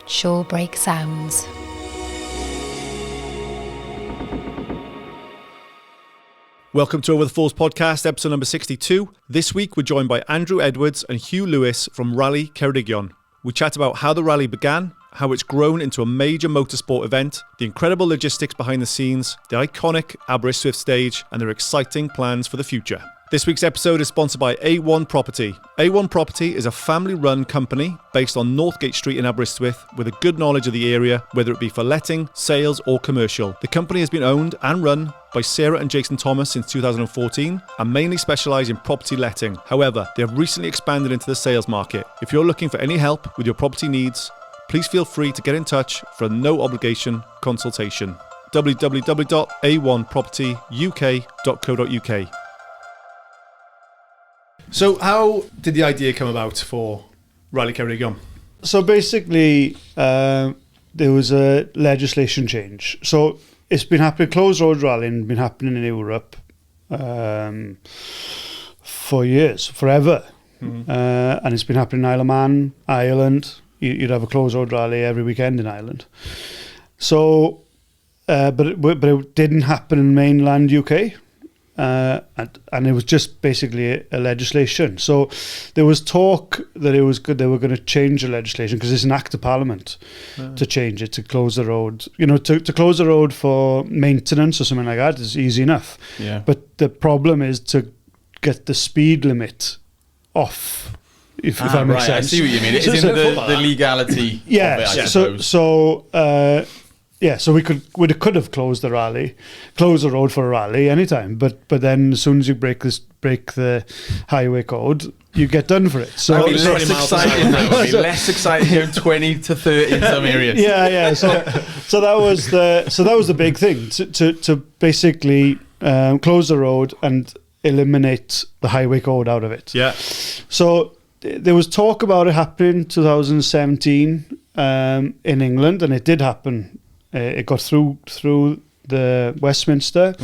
Shore Break Sounds. Welcome to Over the Falls podcast, episode number 62. This week we're joined by Andrew Edwards and Hugh Lewis from Rali Ceredigion. We chat about how the rally began, how it's grown into a major motorsport event, the incredible logistics behind the scenes, the iconic Aberystwyth stage, and their exciting plans for the future. This week's episode is sponsored by A1 Property. A1 Property is a family-run company based on Northgate Street in Aberystwyth with a good knowledge of the area, whether it be for letting, sales or commercial. The company has been owned and run by Sarah and Jason Thomas since 2014 and mainly specialise in property letting. However, they have recently expanded into the sales market. If you're looking for any help with your property needs, please feel free to get in touch for a no-obligation consultation. www.a1propertyuk.co.uk. So how did the idea come about for Rali Ceredigion? So basically, there was a legislation change. So it's been happening, closed road rallying, been happening in Europe for years, forever. Mm-hmm. And it's been happening in Isle of Man, Ireland. You'd have a closed road rally every weekend in Ireland. So, but it didn't happen in mainland UK. And it was just basically a legislation. So there was talk that it was good. They were going to change the legislation because it's an act of parliament to change it, to close the road. You know, to close the road for maintenance or something like that is easy enough. Yeah. But the problem is to get the speed limit off. If that makes sense. I see what you mean. It's in the legality. Yeah. Of it, I suppose. So we could have closed the road for a rally anytime, but then as soon as you break the highway code, you get done for it. So I'd be less excited now. I'd be less excited going 20 to 30 in some areas. Yeah. So that was the big thing to basically close the road and eliminate the highway code out of it. Yeah. So there was talk about it happening in 2017 in England, and it did happen. It got through the Westminster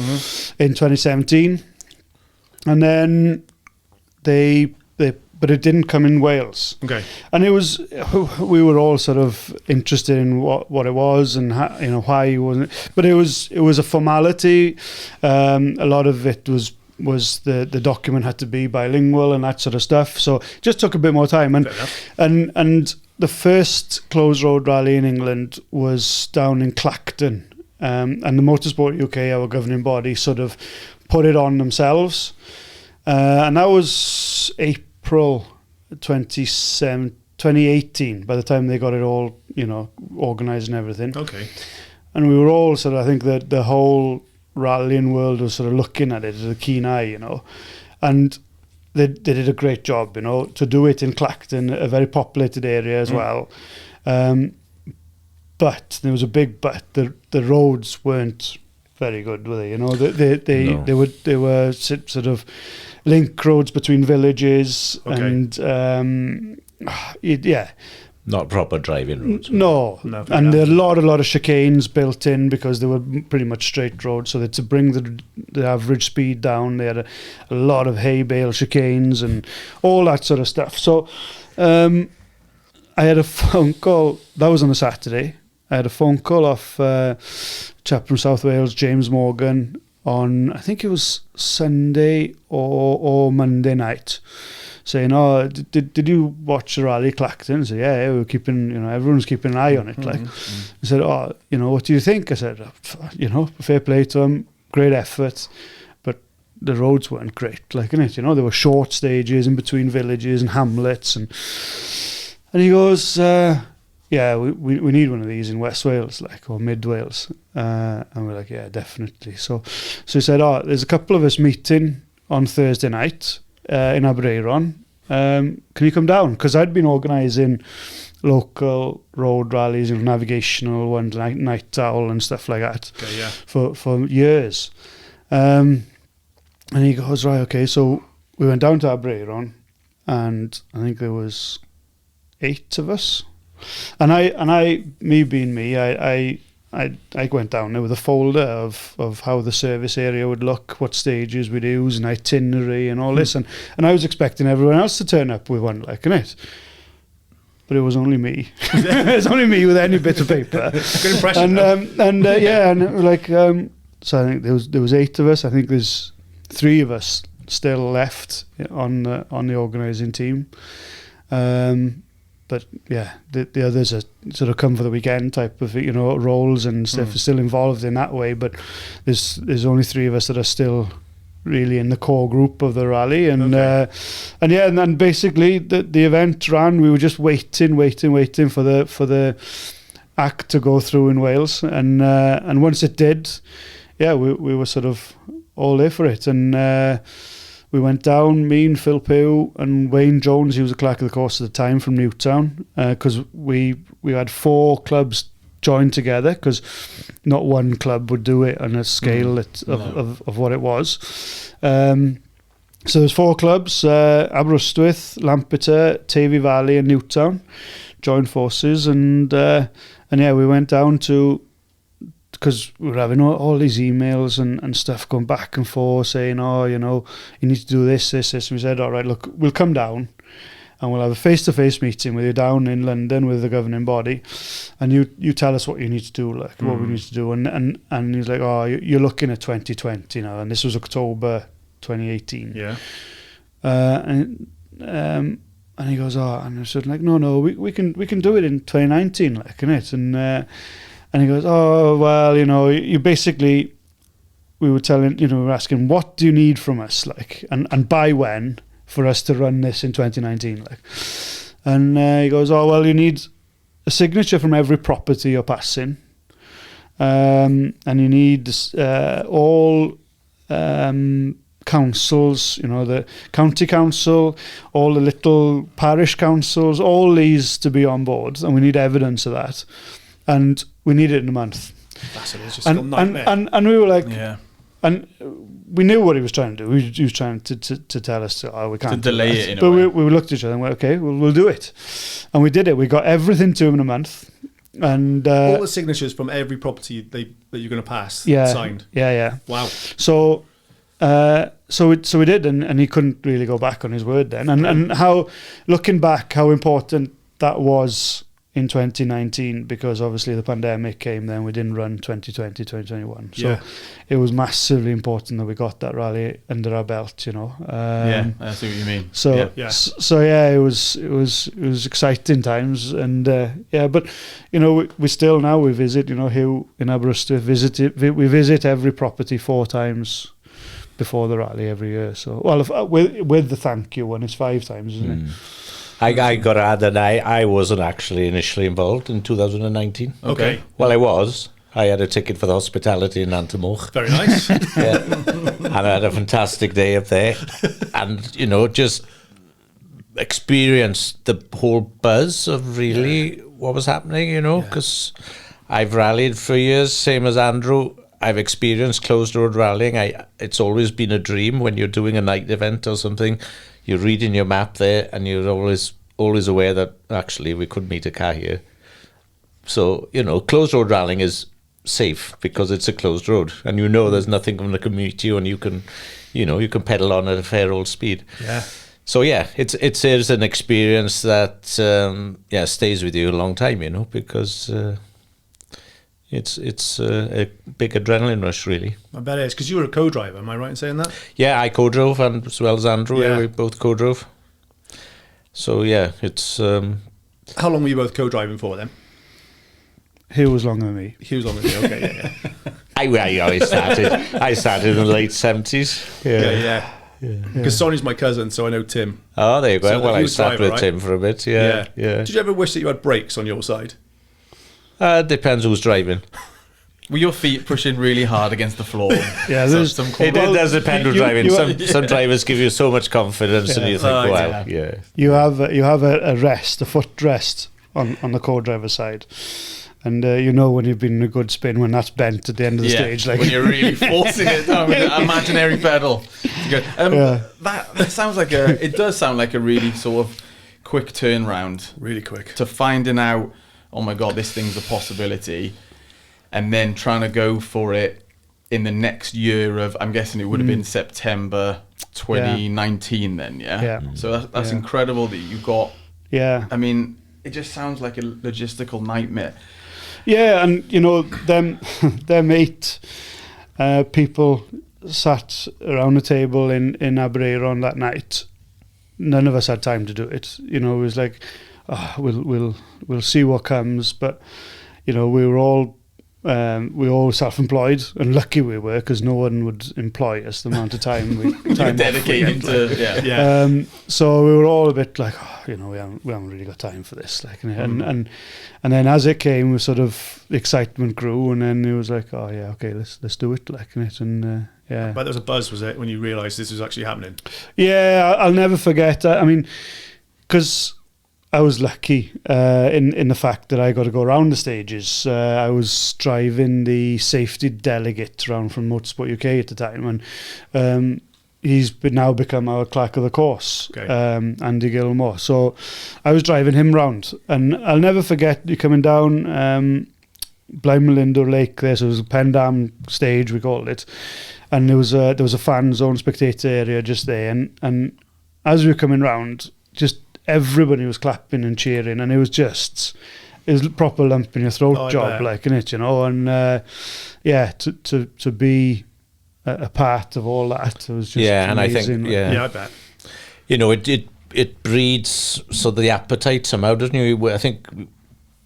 in 2017, and then but it didn't come in Wales. Okay. And we were all sort of interested in what it was and how, why it wasn't. But it was a formality. A lot of it was the document had to be bilingual and that sort of stuff. So it just took a bit more time. And the first closed road rally in England was down in Clacton, and the Motorsport UK, our governing body, sort of put it on themselves, and that was April 2018. By the time they got it all, organised and everything. Okay. And we were all sort of, I think that the whole rallying world was sort of looking at it with a keen eye, and they did a great job, to do it in Clacton, a very populated area as well. But there was a big but. The roads weren't very good, were they? They were sort of link roads between villages, and not proper driving roads. No, and there are a lot of chicanes built in because they were pretty much straight roads. So that to bring the average speed down, they had a lot of hay bale chicanes and all that sort of stuff. So I had a phone call. That was on a Saturday. I had a phone call off a chap from South Wales, James Morgan, on I think it was Sunday or Monday night, saying, "Oh, did you watch the rally Clacton?" I said, "Yeah, we were keeping, everyone's keeping an eye on it." I said, "Oh, what do you think?" I said, "Fair play to them, great effort, but the roads weren't great, innit? There were short stages in between villages and hamlets, and he goes, yeah, we need one of these in West Wales, or Mid Wales," and we're like, "Yeah, definitely." So he said, "Oh, there's a couple of us meeting on Thursday night in Aberystwyth. Can you come down?" Because I'd been organising local road rallies, navigational ones, like Night Owl and stuff like that, for years. And he goes, "Right, okay." So we went down to Aberystwyth, and I think there was 8 of us. And me being me, I went down there with a folder of how the service area would look, what stages we'd use, an itinerary and all this. And I was expecting everyone else to turn up with one, innit? but it was only me. It was only me with any bit of paper. Good impression. So I think there was 8 of us. I think there's 3 of us still left on the organising team. But yeah, the others are sort of come for the weekend type of roles and stuff, are still involved in that way. But there's only 3 of us that are still really in the core group of the rally, and then basically the event ran. We were just waiting for the act to go through in Wales, and once it did, we were sort of all there for it, and we went down, me and Phil Pugh and Wayne Jones, he was the clerk of the course at the time from Newtown, because we had 4 clubs joined together, because not one club would do it on a scale of what it was. So there's 4 clubs, Aberystwyth, Lampeter, Tavy Valley and Newtown joined forces, and we went down to, because we were having all these emails and stuff going back and forth saying, you need to do this. And we said, all right, look, we'll come down and we'll have a face-to-face meeting with you down in London with the governing body, and you tell us what you need to do, like what we need to do. And he's like, you're looking at 2020 now, and this was October 2018. Yeah. And he goes, and I said, like, no, we can do it in 2019, like, innit? And he goes, well, you basically, we were asking, what do you need from us, like, and by when for us to run this in 2019, like. And he goes, well, you need a signature from every property you're passing, and you need all councils, the county council, all the little parish councils, all these to be on board, and we need evidence of that. And we need it in a month. That's it. It's just a nightmare. And we were like, yeah. And we knew what he was trying to do. He was trying to tell us, we can't to delay it in but a way. we looked at each other and went, okay, we'll do it. And we did it. We got everything to him in a month. And all the signatures from every property that you're going to pass signed. Yeah. Wow. So we did, and he couldn't really go back on his word then. And how, looking back, how important that was in 2019, because obviously the pandemic came then, we didn't run 2020, 2021. So it was massively important that we got that rally under our belt, I see what you mean. So it was exciting times, and but we still now we visit, Hugh in Aberystwyth, we visit every property 4 times before the rally every year. So with the thank you one, it's 5 times, isn't it? I got to add that I wasn't actually initially involved in 2019. Okay. Well, I was. I had a ticket for the hospitality in Nantamwch. Very nice. And I had a fantastic day up there. And, just experienced the whole buzz of really what was happening, because I've rallied for years, same as Andrew. I've experienced closed road rallying. It's always been a dream when you're doing a night event or something. You're reading your map there, and you're always aware that actually we could meet a car here. So closed road rallying is safe because it's a closed road, and there's nothing going to commute you, and you can pedal on at a fair old speed. Yeah. So it's an experience that stays with you a long time, because. It's a big adrenaline rush, really. I bet it is, because you were a co-driver, am I right in saying that? Yeah, I co-drove, and as well as Andrew, we both co-drove. So, it's... How long were you both co-driving for, then? Hugh was longer than me. Hugh was longer than me, okay, I started in the late 70s. Yeah. Because Sonny's my cousin, so I know Tim. Oh, there you go. So I sat with Tim for a bit, yeah. Did you ever wish that you had brakes on your side? Depends who's driving. Were your feet pushing really hard against the floor? Yeah, there's some. It does depend who's driving. Some drivers give you so much confidence, and you think, You have a rest, a foot rest on the co-driver side, and when you've been in a good spin when that's bent at the end of the stage, like when you're really forcing it down with an imaginary pedal. That sounds like it does sound like a really sort of quick turnaround. Really quick to finding out, oh my God, this thing's a possibility, and then trying to go for it in the next year of, I'm guessing it would have been September 2019 then, yeah? Yeah. So that's incredible that you got, yeah. I mean, it just sounds like a logistical nightmare. Yeah, and you know, them 8 people sat around the table in Aberystwyth that night. None of us had time to do it. You know, it was like, we'll see what comes. But you know, we were all self-employed, and lucky we were, because no one would employ us the amount of time we dedicated to. So we were all a bit like, you know, we haven't really got time for this. Like, and then as it came, we sort of, the excitement grew, and then it was like, oh yeah, okay, let's do it, like, and yeah. But there was a buzz, was it, when you realised this was actually happening? Yeah, I'll never forget. I mean, because I was lucky in the fact that I got to go around the stages. I was driving the safety delegate around from Motorsport UK at the time, and he's now become our clerk of the course, Andy Gilmore. So I was driving him round, and I'll never forget you coming down Blaen Malindo Lake there. So it was a Pendam stage, we called it, and there was a fan zone, spectator area just there, and as we were coming round, just everybody was clapping and cheering, and it was a proper lump in your throat job, like, innit, you know, and to be a part of all that, it was just amazing. And I think I bet, you know, it breeds so the appetite somehow, doesn't it? I think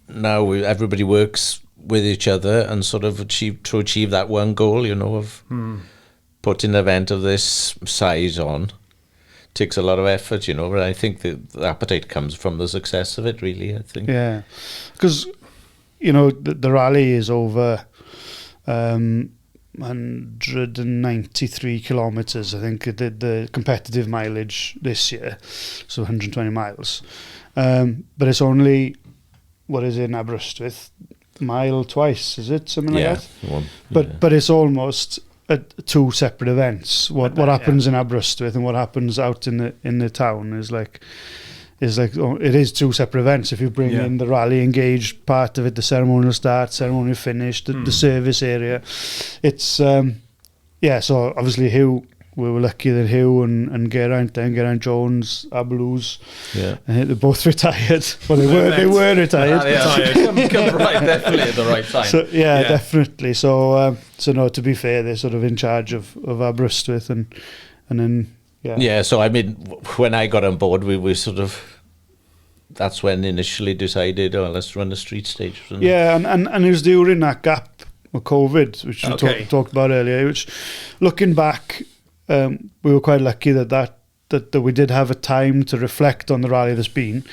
now everybody works with each other and sort of achieve that one goal, you know, of putting an event of this size on. Takes a lot of effort, you know, but I think the appetite comes from the success of it, really, I think. Yeah, because, you know, the rally is over 193 kilometres, I think, the competitive mileage this year, so 120 miles. But it's only, what is it, in Aberystwyth, mile twice, is it? Something like that? But it's almost two separate events. What happens in Aberystwyth and what happens out in the town is like it is two separate events. If you bring in the rally engaged part of it, the ceremonial start, ceremonial finish, the service area, it's so obviously Hugh, we were lucky that Hugh and Geraint Jones, Abelouz, they're both retired. Well, they were retired. Come right, definitely at the right time. So, definitely. So, no, to be fair, they're sort of in charge of Aberystwyth, and then so I mean, when I got on board, we sort of, that's when initially decided, let's run a street stage. And it was during that gap of COVID, which we talked about earlier. Which, looking back, we were quite lucky that we did have a time to reflect on the rally that's been,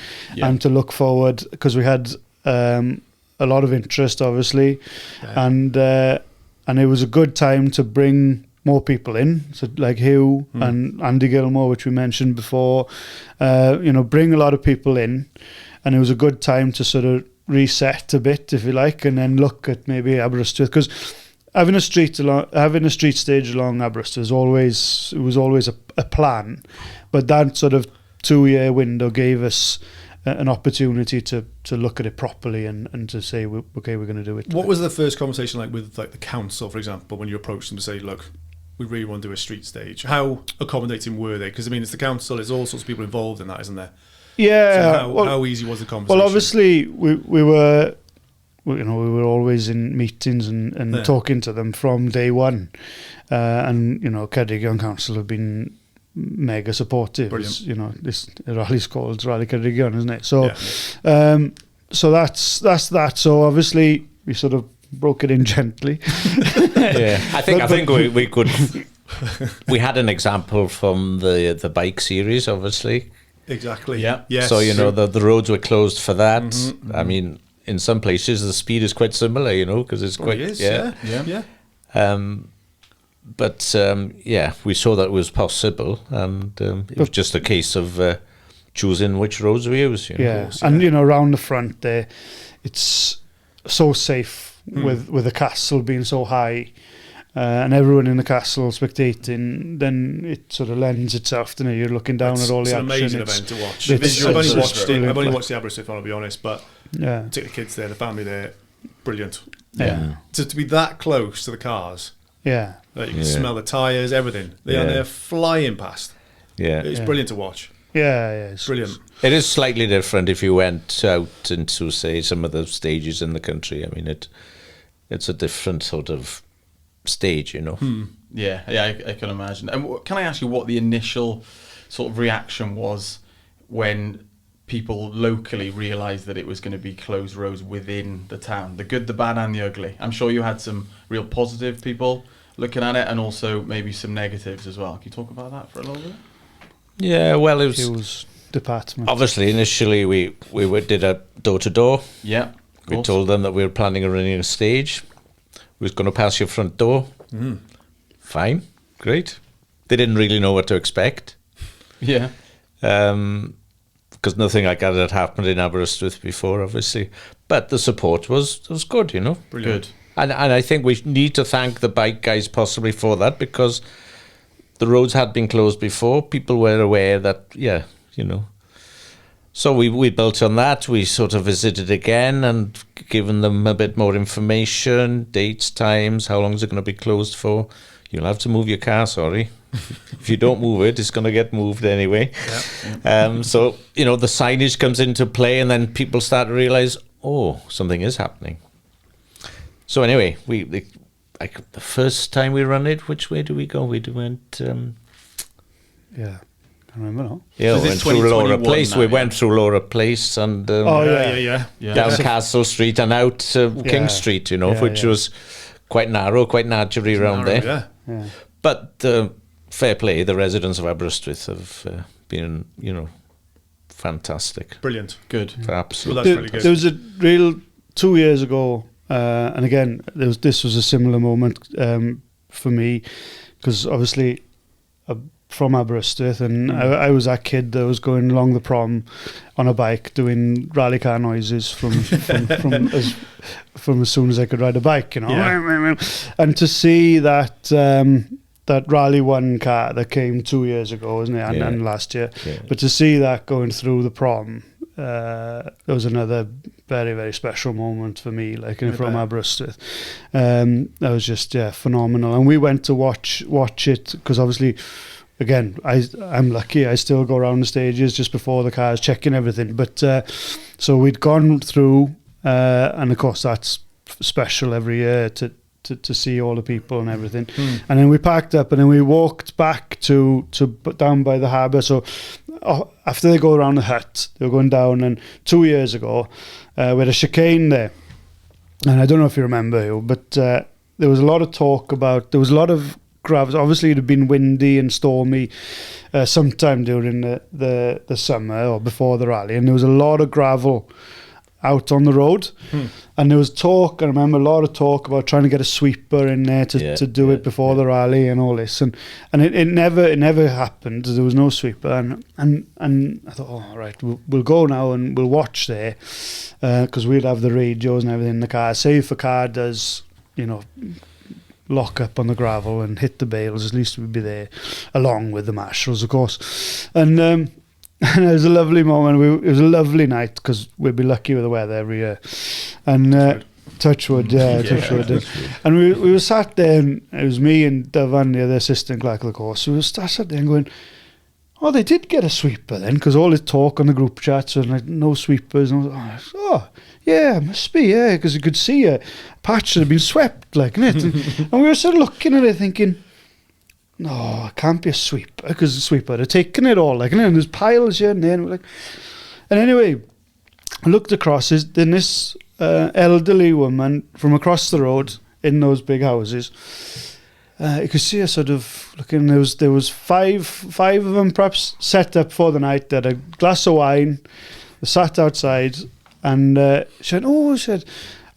and to look forward, because we had a lot of interest, obviously, and it was a good time to bring more people in, so like Hugh and Andy Gilmore, which we mentioned before, bring a lot of people in, and it was a good time to sort of reset a bit, if you like, and then look at maybe Aberystwyth, because having a street stage along Aberystwyth was always a plan, but that sort of 2-year window gave us an opportunity to look at it properly and to say, okay, we're going to do it. What was the first conversation like with the council, for example, when you approached them to say, look, we really want to do a street stage? How accommodating were they? Because I mean, it's the council, there's all sorts of people involved in that, isn't there? Yeah. So how easy was the conversation? Well, obviously we were always in meetings and talking to them from day one, and Ceredigion Council have been mega supportive. This rally's called Rali Ceredigion, isn't it? So, so that's that. So obviously we sort of broke it in gently. I think we could. We had an example from the bike series, obviously. Exactly. Yeah. Yes. So the roads were closed for that. Mm-hmm. I mean, in some places the speed is quite similar, because it's quite. It is, yeah. But we saw that it was possible, and it was just a case of choosing which roads we use. And around the front there, it's so safe with the castle being so high, and everyone in the castle spectating. Then it sort of lends itself to you're looking down at all the action. It's an amazing event to watch. I've only watched the Aberystwyth, I'll be honest, but take the kids there, the family there, brilliant. Yeah. To be that close to the cars. Yeah. Like you can smell the tyres, everything. They're flying past. Yeah. It's brilliant to watch. Yeah, it's Brilliant. It is slightly different if you went out into, say, some of the stages in the country. I mean, it's a different sort of stage, you know. Yeah, I can imagine. And can I ask you what the initial sort of reaction was when people locally realised that it was going to be closed roads within the town? The good, the bad and the ugly. I'm sure you had some real positive people looking at it and also maybe some negatives as well. Can you talk about that for a little bit? Yeah, well, it was fuels department. obviously initially we did a door-to-door. Yeah. We told them that we were planning on running a stage. We was going to pass your front door. Fine, great. They didn't really know what to expect. Yeah. Because nothing like that had happened in Aberystwyth before, obviously. But the support was good, you know. Brilliant. Good. And I think we need to thank the bike guys possibly for that, because the roads had been closed before. People were aware that, yeah, you know. So we built on that. We sort of visited again and given them a bit more information, dates, times, how long is it going to be closed for. You'll have to move your car, sorry. If you don't move it, it's going to get moved anyway. Yeah. So, you know, the signage comes into play and then people start to realise, oh, something is happening. So anyway, the first time we ran it, which way do we go? We went... Yeah, I remember now. yeah, So we this went is through Laura 2021 Place. now, We yeah. went through Laura Place and Yeah. down Castle Street and out Yeah. King Street, you know, Yeah, which yeah. was quite narrow, quite naturally around there. Yeah. Yeah. But fair play, the residents of Aberystwyth have been, you know, fantastic. Brilliant. Good. Absolutely. Well, that's really good. There was a real 2 years ago, and again, this was a similar moment for me, because obviously from Aberystwyth, and I was that kid that was going along the prom on a bike doing rally car noises from as soon as I could ride a bike, you know. Yeah. And to see that that Rally 1 car that came 2 years ago, wasn't it, and last year, Yeah. but to see that going through the prom, there was another very, very special moment for me, like from bet. Aberystwyth. That was just phenomenal, and we went to watch it because obviously, again, I'm lucky. I still go around the stages just before the cars, checking everything. But so we'd gone through, and of course that's special every year to see all the people and everything. And then we packed up and then we walked back to down by the harbour. So after they go around the hut, they were going down, and 2 years ago we had a chicane there. And I don't know if you remember, but there was a lot of talk about, there was a lot of gravel. Obviously it had been windy and stormy sometime during the summer or before the rally, and there was a lot of gravel out on the road. And there was talk, I remember a lot of talk about trying to get a sweeper in there to do it before the rally and all this, and it never happened. There was no sweeper, and I thought, oh, all right, we'll go now and we'll watch there, because we'd have the radios and everything in the car. Say if a car does, you know, lock up on the gravel and hit the bales, at least we'd be there along with the marshals, of course. And and it was a lovely moment. It was a lovely night because we'd be lucky with the weather every year. And touch wood, touch wood. And we were sat there, and it was me and Dyfan, the other assistant clerk of the course. We were sat there and going, oh, they did get a sweeper then, because all this talk on the group chats and like no sweepers. And I was like, oh, yeah, must be, yeah, because you could see a patch that had been swept, like, innit? And we were sort of looking at it thinking, no, it can't be a sweeper, because the sweeper had taken it all, like, and there's piles here and there, and we're like, and anyway, I looked across, then this elderly woman from across the road in those big houses, you could see her sort of looking. There was five of them perhaps set up for the night. They had a glass of wine. They sat outside, and she said,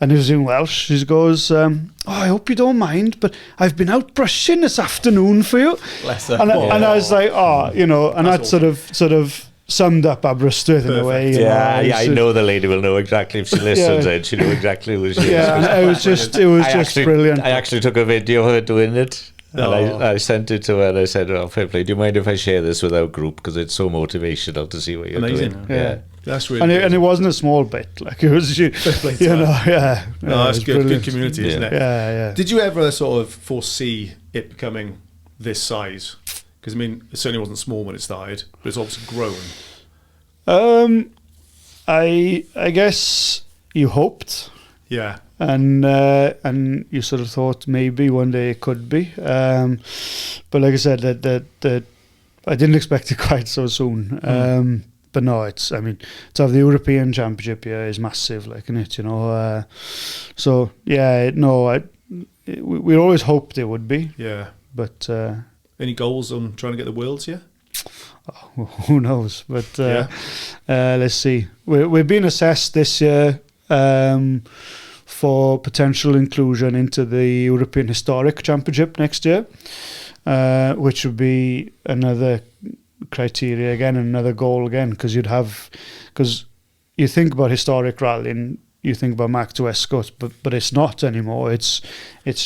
and it was in Welsh. She goes, "Oh, I hope you don't mind, but I've been out brushing this afternoon for you." Bless her. And I was like, "Oh, you know," and that awesome. sort of summed up Aberystwyth in a way. you Yeah, know. I know the lady will know exactly if she listens. And she knew exactly who she is. Yeah, it was just brilliant. I actually took a video of her doing it. And I sent it to her and I said, oh, fair play, do you mind if I share this with our group? Because it's so motivational to see what you're Amazing. doing. Yeah. That's really And good. it wasn't a small bit, like it was, you know, yeah. No, that's it was good. brilliant. Good community, isn't it? Yeah. Did you ever sort of foresee it becoming this size? Because, I mean, it certainly wasn't small when it started, but it's obviously grown. I guess you hoped, Yeah. and you sort of thought maybe one day it could be. But like I said, that I didn't expect it quite so soon. But no, it's, I mean, to have the European Championship here is massive, like, isn't it, you know? So, yeah, no, we always hoped it would be. Yeah. But... Any goals on trying to get the Worlds here? Oh, who knows? But let's see. We're being assessed this year for potential inclusion into the European Historic Championship next year, which would be another criteria again, another goal again, because you think about historic rallying, you think about Mark II Escorts, but it's not anymore. It's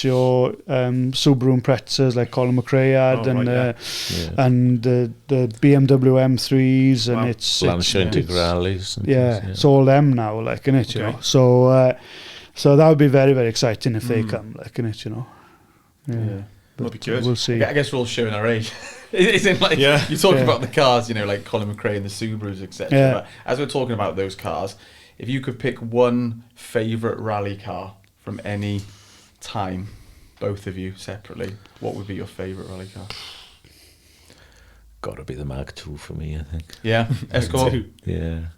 your Subaru Imprezas like Colin McRae had, and the BMW M3s, and it's Lancia Integrales. It's all them now, like, innit, it, you know. So that would be very, very exciting if they come, like, innit, you know. Yeah. That'd be good. We'll see. I guess we're all showing our age. Isn't like you talk about the cars, you know, like Colin McRae and the Subarus, etc. Yeah. But as we're talking about those cars, if you could pick one favourite rally car from any time, both of you separately, what would be your favourite rally car? Got to be the Mark II for me, I think. Yeah, Escort. Yeah.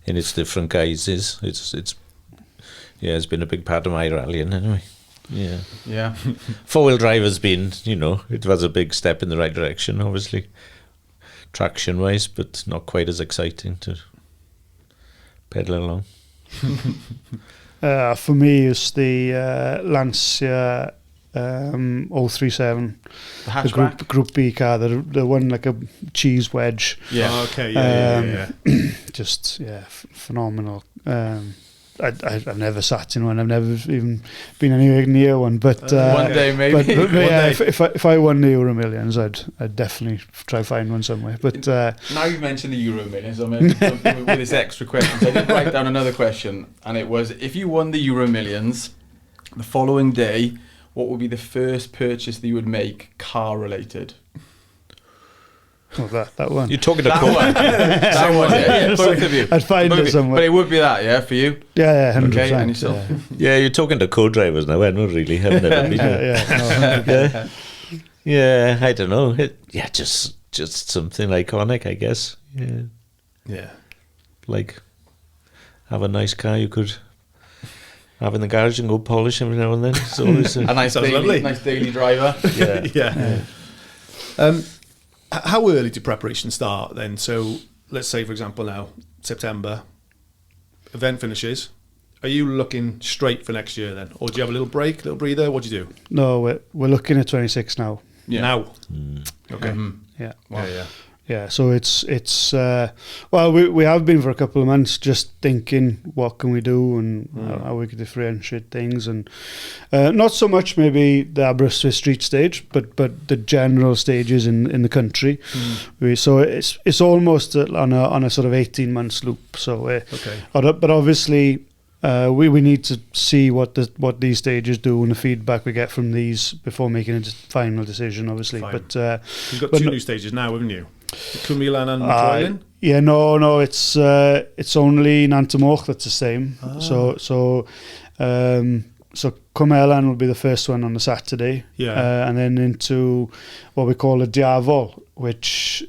In its different guises, it's been a big part of my rallying anyway. Yeah. 4-wheel drive has been, you know, it was a big step in the right direction, obviously, traction wise, but not quite as exciting to pedal along. For me, it's the Lancia 037, the hatchback, the Group B car, the one like a cheese wedge. Just phenomenal. I've never sat in one. I've never even been anywhere near one. But one day maybe. But yeah, if I won the Euro Millions, I'd definitely try find one somewhere. But now you mentioned the Euro Millions, I'm with this extra question. So I did write down another question, and it was: if you won the Euro Millions, the following day, what would be the first purchase that you would make car related? Oh, that one. You're talking to that one. That one, yeah, both of you. I'd find it somewhere. But it would be that, yeah, for you? Yeah, 100%. Okay, and yourself? Yeah, you're talking to co-drivers now, haven't we, really? Haven't never been. Yeah, I don't know. Just something iconic, I guess. Yeah. Like, have a nice car you could have in the garage and go polish every now and then. It's always a nice daily driver. Yeah. How early do preparations start then? So let's say, for example, now, September, event finishes. Are you looking straight for next year then? Or do you have a little break, little breather? What do you do? No, we're looking at 26 now. Yeah. Now? Okay. Yeah. Wow. Yeah, so it's well, we have been for a couple of months just thinking what can we do and how we could differentiate things, and not so much maybe the Aberystwyth Street stage, but the general stages in the country. So it's almost on a sort of 18 months loop. So but obviously we need to see what these stages do and the feedback we get from these before making a final decision, obviously. Fine. But you've got two new stages now, haven't you? Cwmilan and Motorsport? Yeah, no, it's only Nantamorch that's the same. So Cwmilan will be the first one on the Saturday, and then into what we call a Diafol, which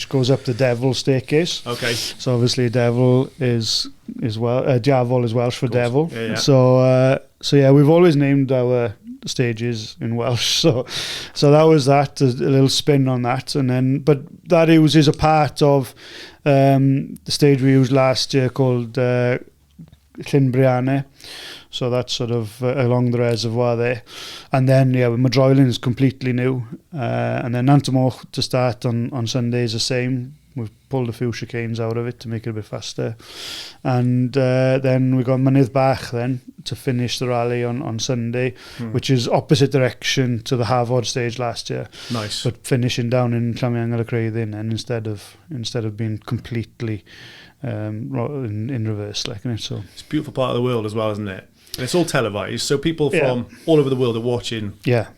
goes up the Devil staircase. Okay. So obviously Devil is Diafol is Welsh for devil. Yeah. So yeah, we've always named our stages in Welsh, so that was that, a little spin on that, and then but that is a part of the stage we used last year called Llynbrianne, so that's sort of along the reservoir there, and then Madroilin is completely new, and then Nantamorch to start on Sunday is the same. We've pulled a few chicanes out of it to make it a bit faster. And then we got Mynydd Bach then to finish the rally on Sunday, which is opposite direction to the Hafod stage last year. Nice. But finishing down in Llanfihangel y Creuddyn, and instead of being completely in reverse, like, isn't it? So it's a beautiful part of the world as well, isn't it? And it's all televised, so people from all over the world are watching. Yeah.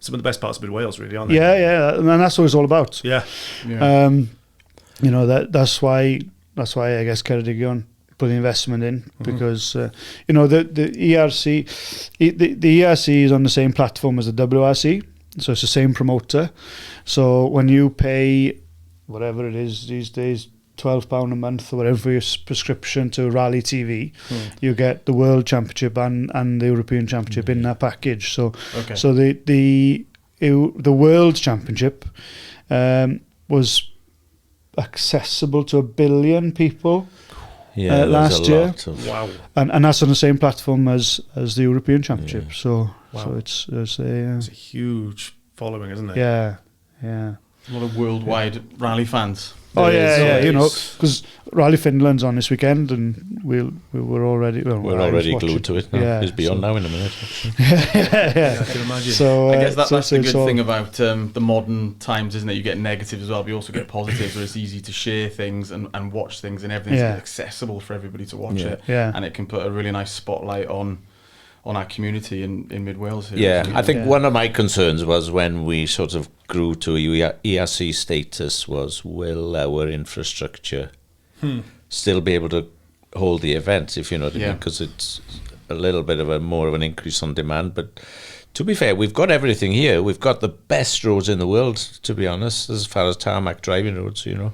some of the best parts of Mid Wales, really, aren't they? Yeah, and that's what it's all about. Yeah. You know, that's why I guess Ceredigion put the investment in, because you know, the ERC, the ERC is on the same platform as the WRC, so it's the same promoter. So when you pay whatever it is these days, £12 a month or whatever for your prescription to Rali TV, you get the World Championship and the European Championship in that package. So so the World Championship was accessible to 1 billion people last year. Wow. And that's on the same platform as the European Championship. So it's a huge following, isn't it? Yeah. A lot of worldwide rally fans. You know, because Rally Finland's on this weekend, and we're already glued to it now. Yeah, it's beyond now in a minute. yeah, I can imagine. So I guess that's the good thing about the modern times, isn't it? You get negatives as well, but you also get positives, where it's easy to share things and watch things, and everything's accessible for everybody to watch it. Yeah. And it can put a really nice spotlight on our community in Mid Wales here. Yeah, I think one of my concerns was when we sort of grew to ERC status was, will our infrastructure still be able to hold the event, if you know what I mean? Because it's a little bit of more of an increase on demand. But to be fair, we've got everything here. We've got the best roads in the world, to be honest, as far as tarmac driving roads, you know.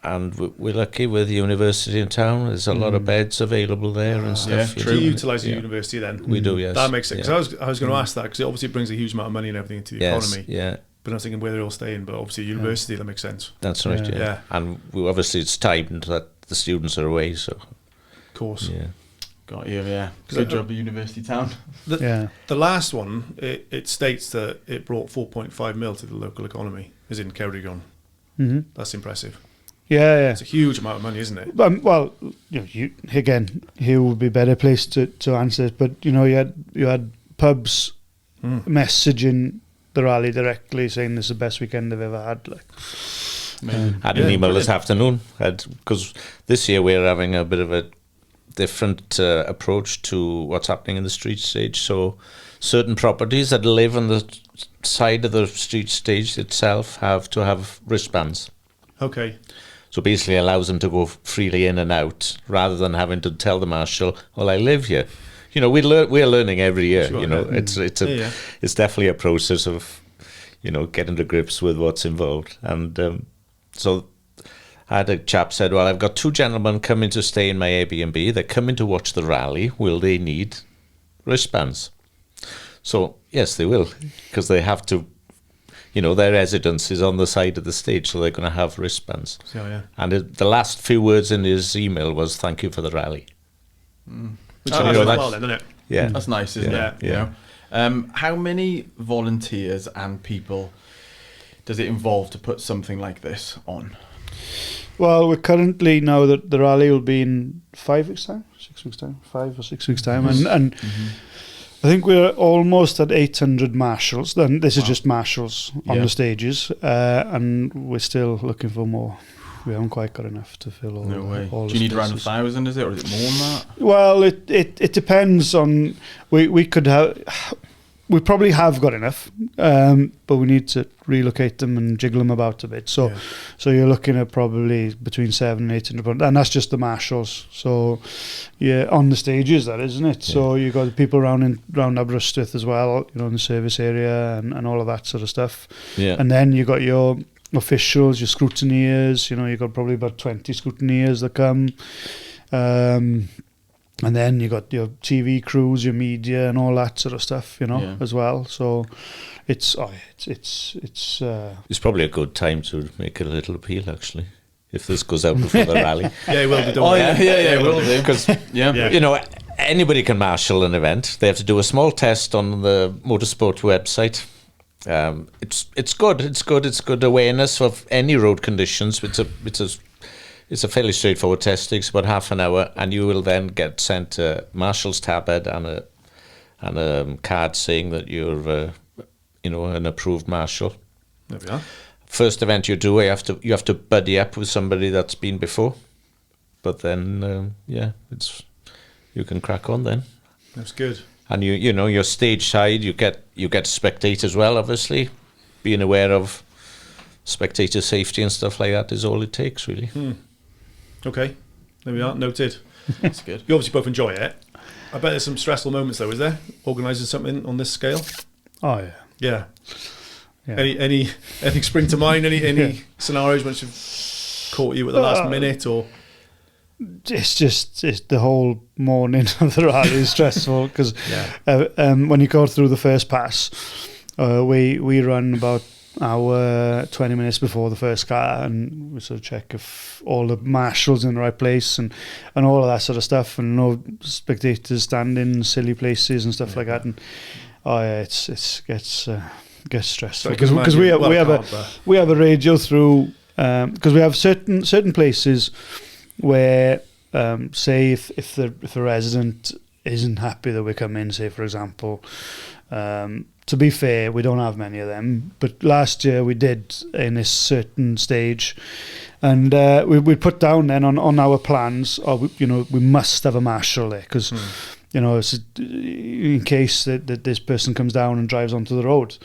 And we're lucky with the university in town. There's a lot of beds available there and stuff. Do you utilise the university then? We do, yes. That makes sense. I was going to ask that, because it obviously brings a huge amount of money and everything into the economy. Yeah. But I was thinking where they're all staying. But obviously university, that makes sense. That's right, yeah. And obviously it's timed that the students are away, so... Of course. Yeah. Got you, yeah. Good job, the university town. The last one, it states that it brought 4.5 mil to the local economy, as in Ceredigion. That's impressive. Yeah. It's a huge amount of money, isn't it? Well, you know, again, here would be a better place to answer it. But you know, you had pubs messaging the rally directly, saying this is the best weekend they've ever had. Like, had an email this afternoon, because this year we're having a bit of a different approach to what's happening in the street stage. So certain properties that live on the side of the street stage itself have to have wristbands. Okay. So basically allows them to go freely in and out, rather than having to tell the marshal, well, I live here. You know, we're learning every year. Sure, you know, it's definitely a process of, you know, getting to grips with what's involved. And so I had a chap said, well, I've got 2 gentlemen coming to stay in my Airbnb. They're coming to watch the rally. Will they need wristbands? So yes, they will, because they have to. You know, their residence is on the side of the stage, so they're going to have wristbands. And the last few words in his email was, thank you for the rally. Which is well then, isn't it? Yeah. That's nice, isn't it? Yeah. You know? How many volunteers and people does it involve to put something like this on? Well, we're currently, now that the rally will be in 5 weeks' time, 6 weeks' time, 5 or 6 weeks' time, and I think we're almost at 800 marshals. Then this is just marshals on the stages, and we're still looking for more. We haven't quite got enough to fill all. No way. All Do you need around 1,000? Is it, or is it more than that? Well, it depends on. We could have. We probably have got enough, but we need to relocate them and jiggle them about a bit. So you're looking at probably between 700 and 800, and that's just the marshals. So on the stages, that isn't it? Yeah. So you got the people around Aberystwyth as well, you know, in the service area and all of that sort of stuff. Yeah. And then you got your officials, your scrutineers. You know, you got probably about 20 scrutineers that come. And then you got your TV crews, your media, and all that sort of stuff, you know, as well. So it's probably a good time to make a little appeal, actually, if this goes out before the rally. Yeah, it will be done. Oh, yeah, it will do. Because you know, anybody can marshal an event. They have to do a small test on the Motorsport website. It's good. It's good awareness of any road conditions. It's a fairly straightforward test. It takes about half an hour, and you will then get sent a marshal's tablet and a card saying that you're, an approved marshal. There we are. First event you do, you have to buddy up with somebody that's been before, but then you can crack on then. That's good. And you know, your stage side, you get spectators as well, obviously. Being aware of spectator safety and stuff like that is all it takes, really. Okay, there we are, noted. That's good. You obviously both enjoy it. I bet there's some stressful moments though, is there? Organising something on this scale? Oh yeah. Yeah. Anything spring to mind? Any scenarios which have caught you at the last minute, or? It's the whole morning of the rally is stressful because when you go through the first pass, we run about hour 20 minutes before the first car, and we sort of check if all the marshals in the right place and all of that sort of stuff, and no spectators standing in silly places and stuff like that. And it gets stressful because we have a radio through because we have certain places where say if the resident isn't happy that we come in, say for example, to be fair, we don't have many of them, but last year we did in this certain stage, and we put down then on our plans, we must have a marshal there because in case that this person comes down and drives onto the road,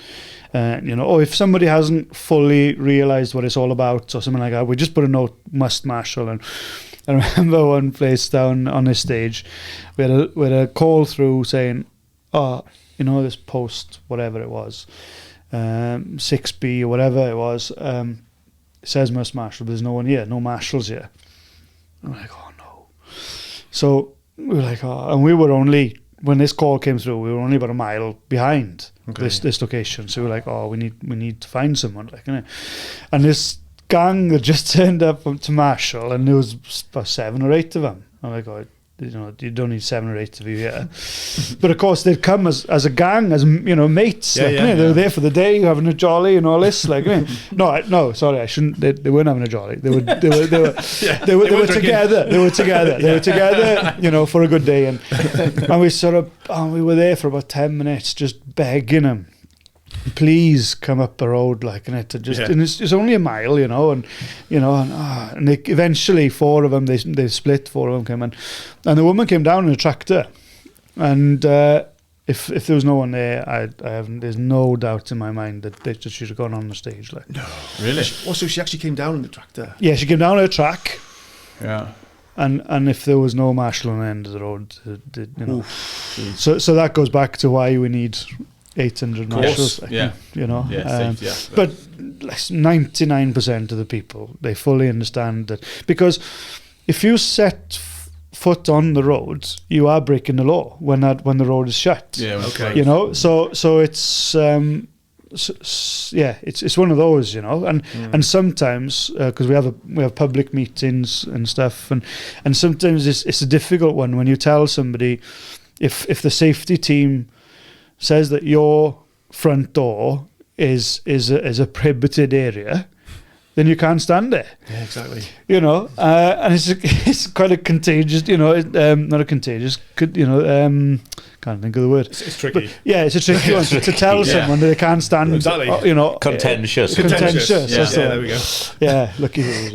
or if somebody hasn't fully realised what it's all about or something like that, we just put a note, must marshal. And I remember one place down on this stage, we had a call through saying, this post, whatever it was, 6B or whatever it was, it says must marshal, but there's no one here, no marshals here. I'm like, oh no. So we were like, and we were only, when this call came through, we were only about a mile behind this location. So we were like, we need to find someone, and this gang that just turned up to marshal, and there was about 7 or 8 of them. I'm like, you don't need 7 or 8 of you here. But of course they'd come as a gang, as mates. They were there for the day, having a jolly and all this. No, sorry, I shouldn't. They weren't having a jolly. They were together. They were together, for a good day. And we were there for about 10 minutes, just begging them, please come up the road, and it's only a mile, and they eventually 4 of them, they split, 4 of them came in, and the woman came down in a tractor, and if there was no one there, there's no doubt in my mind that they should have gone on the stage. No, really? So she actually came down in the tractor? Yeah, she came down on a track. Yeah. And if there was no marshal on the end of the road, so that goes back to why we need 800 marshals, But 99% of the people, they fully understand that, because if you set foot on the road, you are breaking the law when the road is shut. Yeah, okay. So it's it's one of those, and sometimes because we have public meetings and stuff, and sometimes it's a difficult one when you tell somebody if the safety team says that your front door is a prohibited area, then you can't stand there. Yeah, exactly. And it's quite a contagious, not a contagious, can't think of the word. It's tricky. But, it's a tricky one to tell someone that they can't stand. Exactly. Contentious. Contentious. There we go. Yeah, lucky those.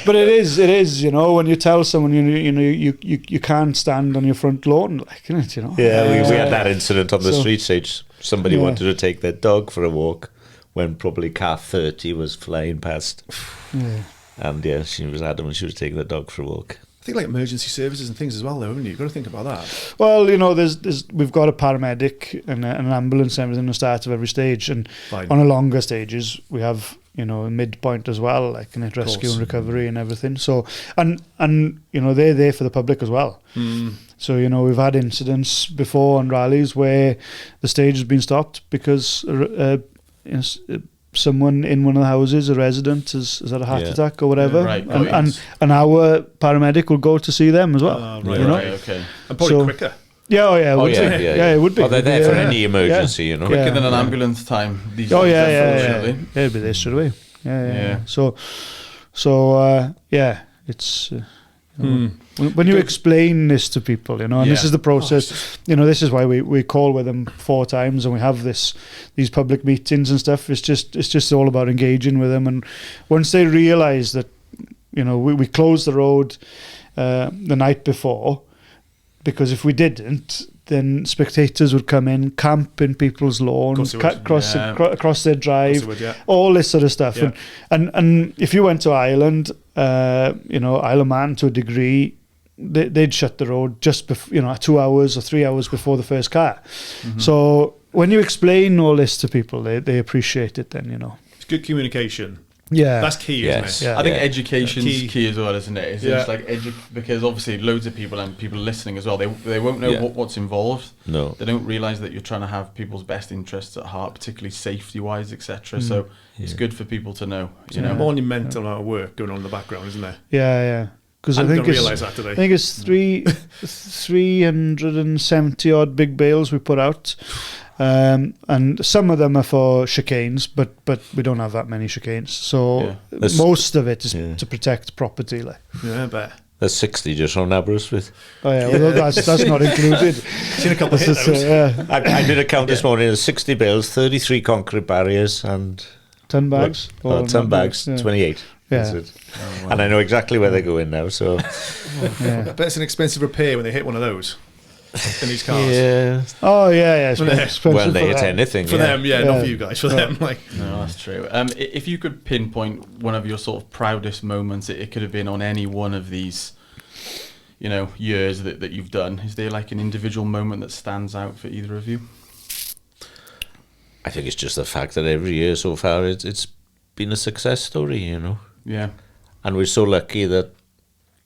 But it is. When you tell someone you can't stand on your front lawn, isn't it? Yeah, we had that incident on the street stage. Somebody wanted to take their dog for a walk when probably car 30 was flying past. Yeah. And she was adamant she was taking the dog for a walk. I think emergency services and things as well, though, haven't you? You've got to think about that. Well, we've got a paramedic and an ambulance and everything at the start of every stage, and on the longer stages we have a midpoint as well, like rescue and recovery and everything. So and they're there for the public as well. So we've had incidents before on rallies where the stage has been stopped because someone in one of the houses, a resident, has had a heart attack or whatever, and our paramedic will go to see them as well. Okay. And probably quicker. It would be. They're there for any emergency, quicker than an ambulance time. These days, it'd be there straight away. So it's. When you explain this to people, and this is the process, this is why we call with them 4 times and we have these public meetings and stuff. It's just all about engaging with them, and once they realise that we close the road the night before, because if we didn't, then spectators would come in, camp in people's lawn, Of course they would. across their drive, Of course they would, yeah. all this sort of stuff. Yeah. And if you went to Ireland, Isle of Man to a degree, they'd shut the road just 2 hours or 3 hours before the first car. Mm-hmm. So when you explain all this to people, they appreciate it then, It's good communication. Yeah. That's key, Yes. isn't it? Yeah. I think education's key as well, isn't it? It's Yeah. just like because obviously loads of people and people listening as well, they won't know Yeah. what's involved. No. They don't realise that you're trying to have people's best interests at heart, particularly safety-wise, etc. So it's good for people to know. It's a monumental amount of work going on in the background, isn't there? Yeah. Because I I think didn't realise that today. I think it's 370 odd big bales we put out, and some of them are for chicanes, but we don't have that many chicanes. So most of it is to protect property. Like. Yeah, I bet. There's 60 just on Aberystwyth. Oh yeah, well that's not included. Seen a couple of hit those. I did a count this morning. There's 60 bales, 33 concrete barriers, and 10 bags. 10 bags, 28. Yeah. That's it. And I know exactly where they're going now. So I bet it's an expensive repair when they hit one of those in these cars. yeah. Oh yeah. It's expensive Well, they for hit them. anything For them, not Yeah. for you guys. For them, like. No, that's true. If you could pinpoint one of your sort of proudest moments, it could have been on any one of these, years that you've done. Is there like an individual moment that stands out for either of you? I think it's just the fact that every year so far it's been a success story, Yeah. And we're so lucky that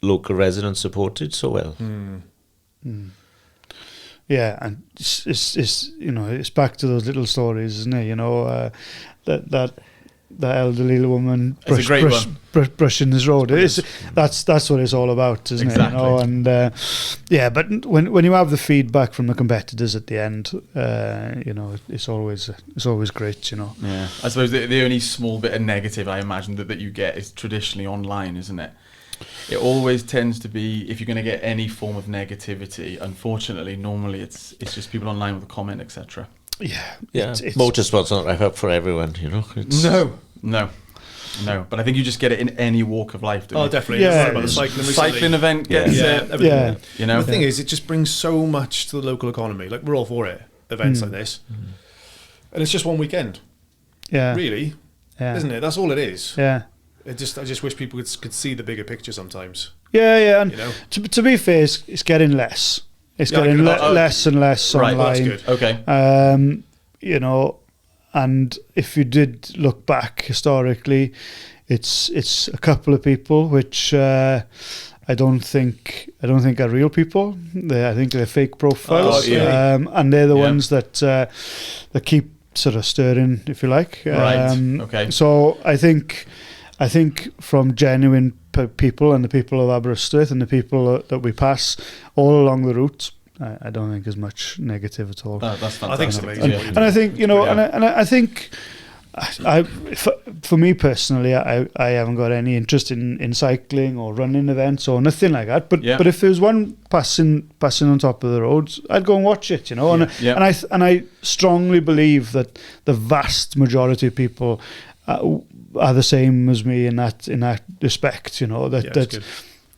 local residents supported so well. Yeah, and it's back to those little stories, isn't it? That elderly woman It's a great one. brushing this road. That's what it's all about, isn't Exactly. it? And but when you have the feedback from the competitors at the end, it's always great, Yeah, I suppose the only small bit of negative I imagine that you get is traditionally online, isn't it? It always tends to be, if you're going to get any form of negativity, unfortunately, normally it's just people online with a comment, etc. Yeah, Yeah, motorsport's not right up for everyone, It's, No. But I think you just get it in any walk of life. Don't you? Definitely. Yeah. About the cycling Cycling event gets it. everything. Yeah. The thing is, it just brings so much to the local economy. Like, we're all for it, events like this. And it's just one weekend, yeah, really, isn't it? That's all it is. Yeah. I just wish people could see the bigger picture sometimes. Yeah, and to be fair, it's getting less. It's getting less and less Right, online. that's good. Okay. And if you did look back historically, it's a couple of people which I don't think are real people. I think they're fake profiles, and they're the ones that keep sort of stirring, if you like. Right. Okay. So I think from genuine people and the people of Aberystwyth and the people that we pass all along the route, I don't think there's much negative at all. That's fantastic. I think it's amazing. Yeah. And I think I think for me personally, I haven't got any interest in cycling or running events or nothing like that. But if there was one passing on top of the roads, I'd go and watch it. And I strongly believe that the vast majority of people are the same as me in that respect. That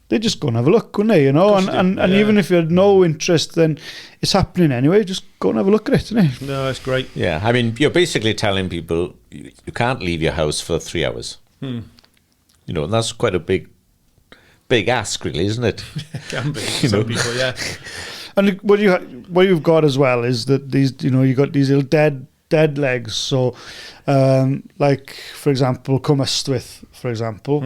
they just go and have a look, wouldn't they? And even if you had no interest, then it's happening anyway. Just go and have a look at it, isn't it? No, it's great. Yeah, I mean, you're basically telling people you can't leave your house for 3 hours. And that's quite a big ask, really, isn't it? It can be. Some people, yeah. And what you've got as well is that these, you got these little dead legs. So, like for example, Aberystwyth, for example,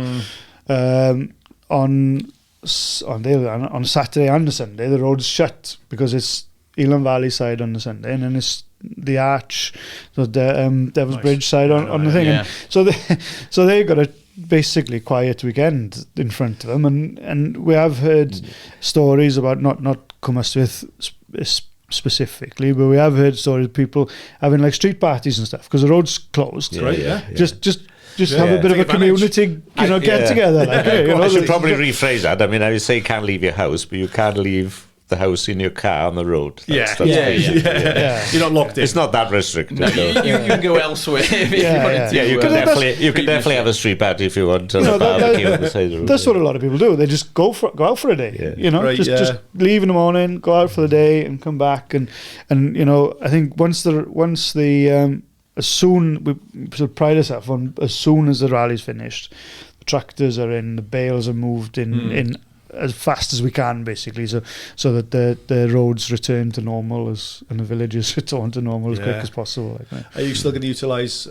on Saturday and the Sunday, the road's shut because it's Elan Valley side on the Sunday, and then it's the Arch, the Devil's Bridge side on the thing. Yeah. And so they've got a basically quiet weekend in front of them, and we have heard stories about not Aberystwyth specifically, but we have heard stories of people having like street parties and stuff because the road's closed. Right, yeah. Just have a bit of a community, get together. Like, I should probably rephrase that. I mean, I would say you can't leave your house, but you can't leave the house in your car on the road. Yeah. You're not locked in. It's not that restricted. No, you can go elsewhere if you wanted to. Yeah, you can definitely have a street party if you want to. Barbecue on the side of the road. That's what a lot of people do. They just go out for a day. Yeah. Right, just leave in the morning, go out for the day, and come back. And I think as soon we sort of pride ourselves on, as soon as the rally's finished, the tractors are in, the bales are moved in as fast as we can, basically, so that the roads return to normal and the villages return to normal as quick as possible. Are you still going to utilise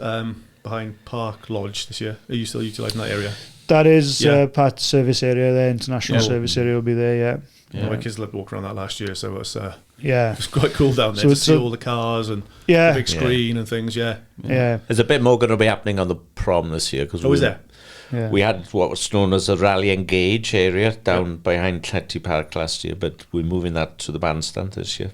behind Park Lodge this year? Are you still utilising that area? That is part service area there. International service area will be there. Yeah, my kids walked around that last year, so it's it's quite cool down there to see all the cars and the big screen and things. Yeah. There's a bit more going to be happening on the prom this year because is there? Yeah. We had what was known as the Rally Engage area down behind Cletty Park last year, but we're moving that to the bandstand this year.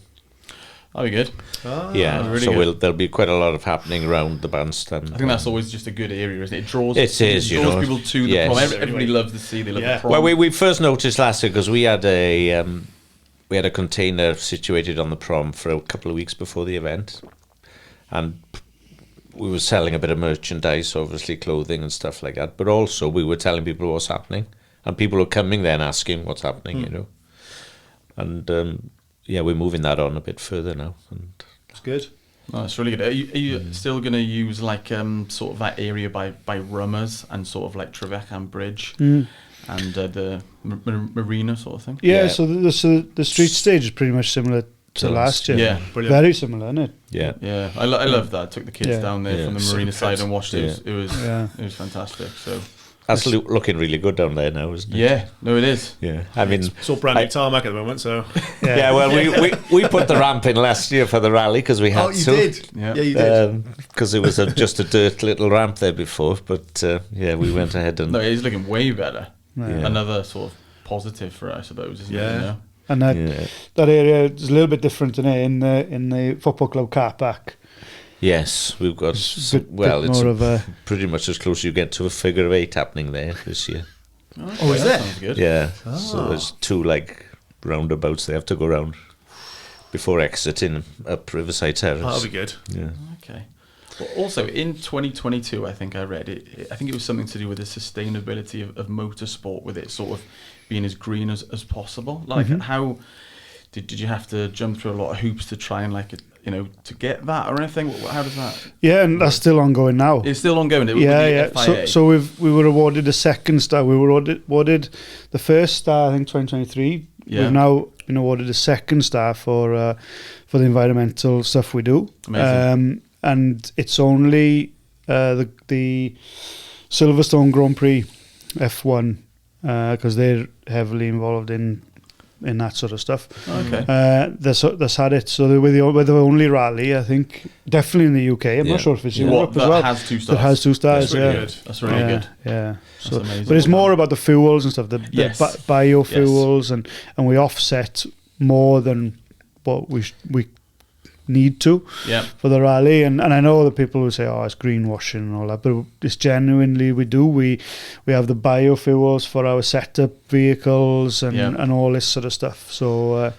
That'll be good. Really so good. There'll be quite a lot of happening around the bandstand. I think that's always just a good area, isn't it? It draws people to the prom. Everybody loves the sea. They love the prom. Well, we first noticed last year because we had a container situated on the prom for a couple of weeks before the event, and we were selling a bit of merchandise, obviously clothing and stuff like that, but also we were telling people what's happening, and people were coming then asking what's happening, and we're moving that on a bit further now, and it's good. Oh, that's really good. Are you still going to use like sort of that area by Rummers and sort of like Trevechan Bridge and the marina sort of thing? Yeah. So the street stage is pretty much similar to last year. Yeah, brilliant. Very similar, isn't it? Yeah. I love that. I took the kids down there from the marina side and watched it. It was fantastic. So that's looking really good down there now, isn't it? Yeah, no, it is. Yeah, I mean, it's all brand new tarmac at the moment. So well, we put the ramp in last year for the rally because we had you did. Yeah, you did. Because it was just a dirt little ramp there before, but we went ahead and. No, it's looking way better. Yeah. Another sort of positive for us, I suppose, isn't it? And that area is a little bit different in the football club car park. Yes, we've got. It's pretty much as close as you get to a figure of 8 happening there this year. Oh, is there? Sounds good. Yeah. Oh. So there's 2 roundabouts they have to go round before exiting up Riverside Terrace. That'll be good. Yeah. Okay. Well, also, in 2022, I think I read it. I think it was something to do with the sustainability of motorsport, with it sort of being as green as possible. Like, how did you have to jump through a lot of hoops to try and to get that or anything? How does that? Yeah, and that's still ongoing now. It's still ongoing. So we were awarded a second star. We were awarded the first star, I think, 2023. Yeah. We've now been awarded a second star for the environmental stuff we do. Amazing. And it's only the Silverstone Grand Prix F1 because they're heavily involved in that sort of stuff. Okay. That's had it. So we're the only rally, I think, definitely in the UK. I'm not sure if it's in Europe as well. Has 2 stars. That has 2 stars. That's really good. That's really good. Yeah. That's amazing. But it's more about the fuels and stuff, the biofuels, and we offset more than what we need to for the rally, and I know that people will say, oh, it's greenwashing and all that, but it's genuinely we have the biofuels for our setup vehicles and all this sort of stuff, so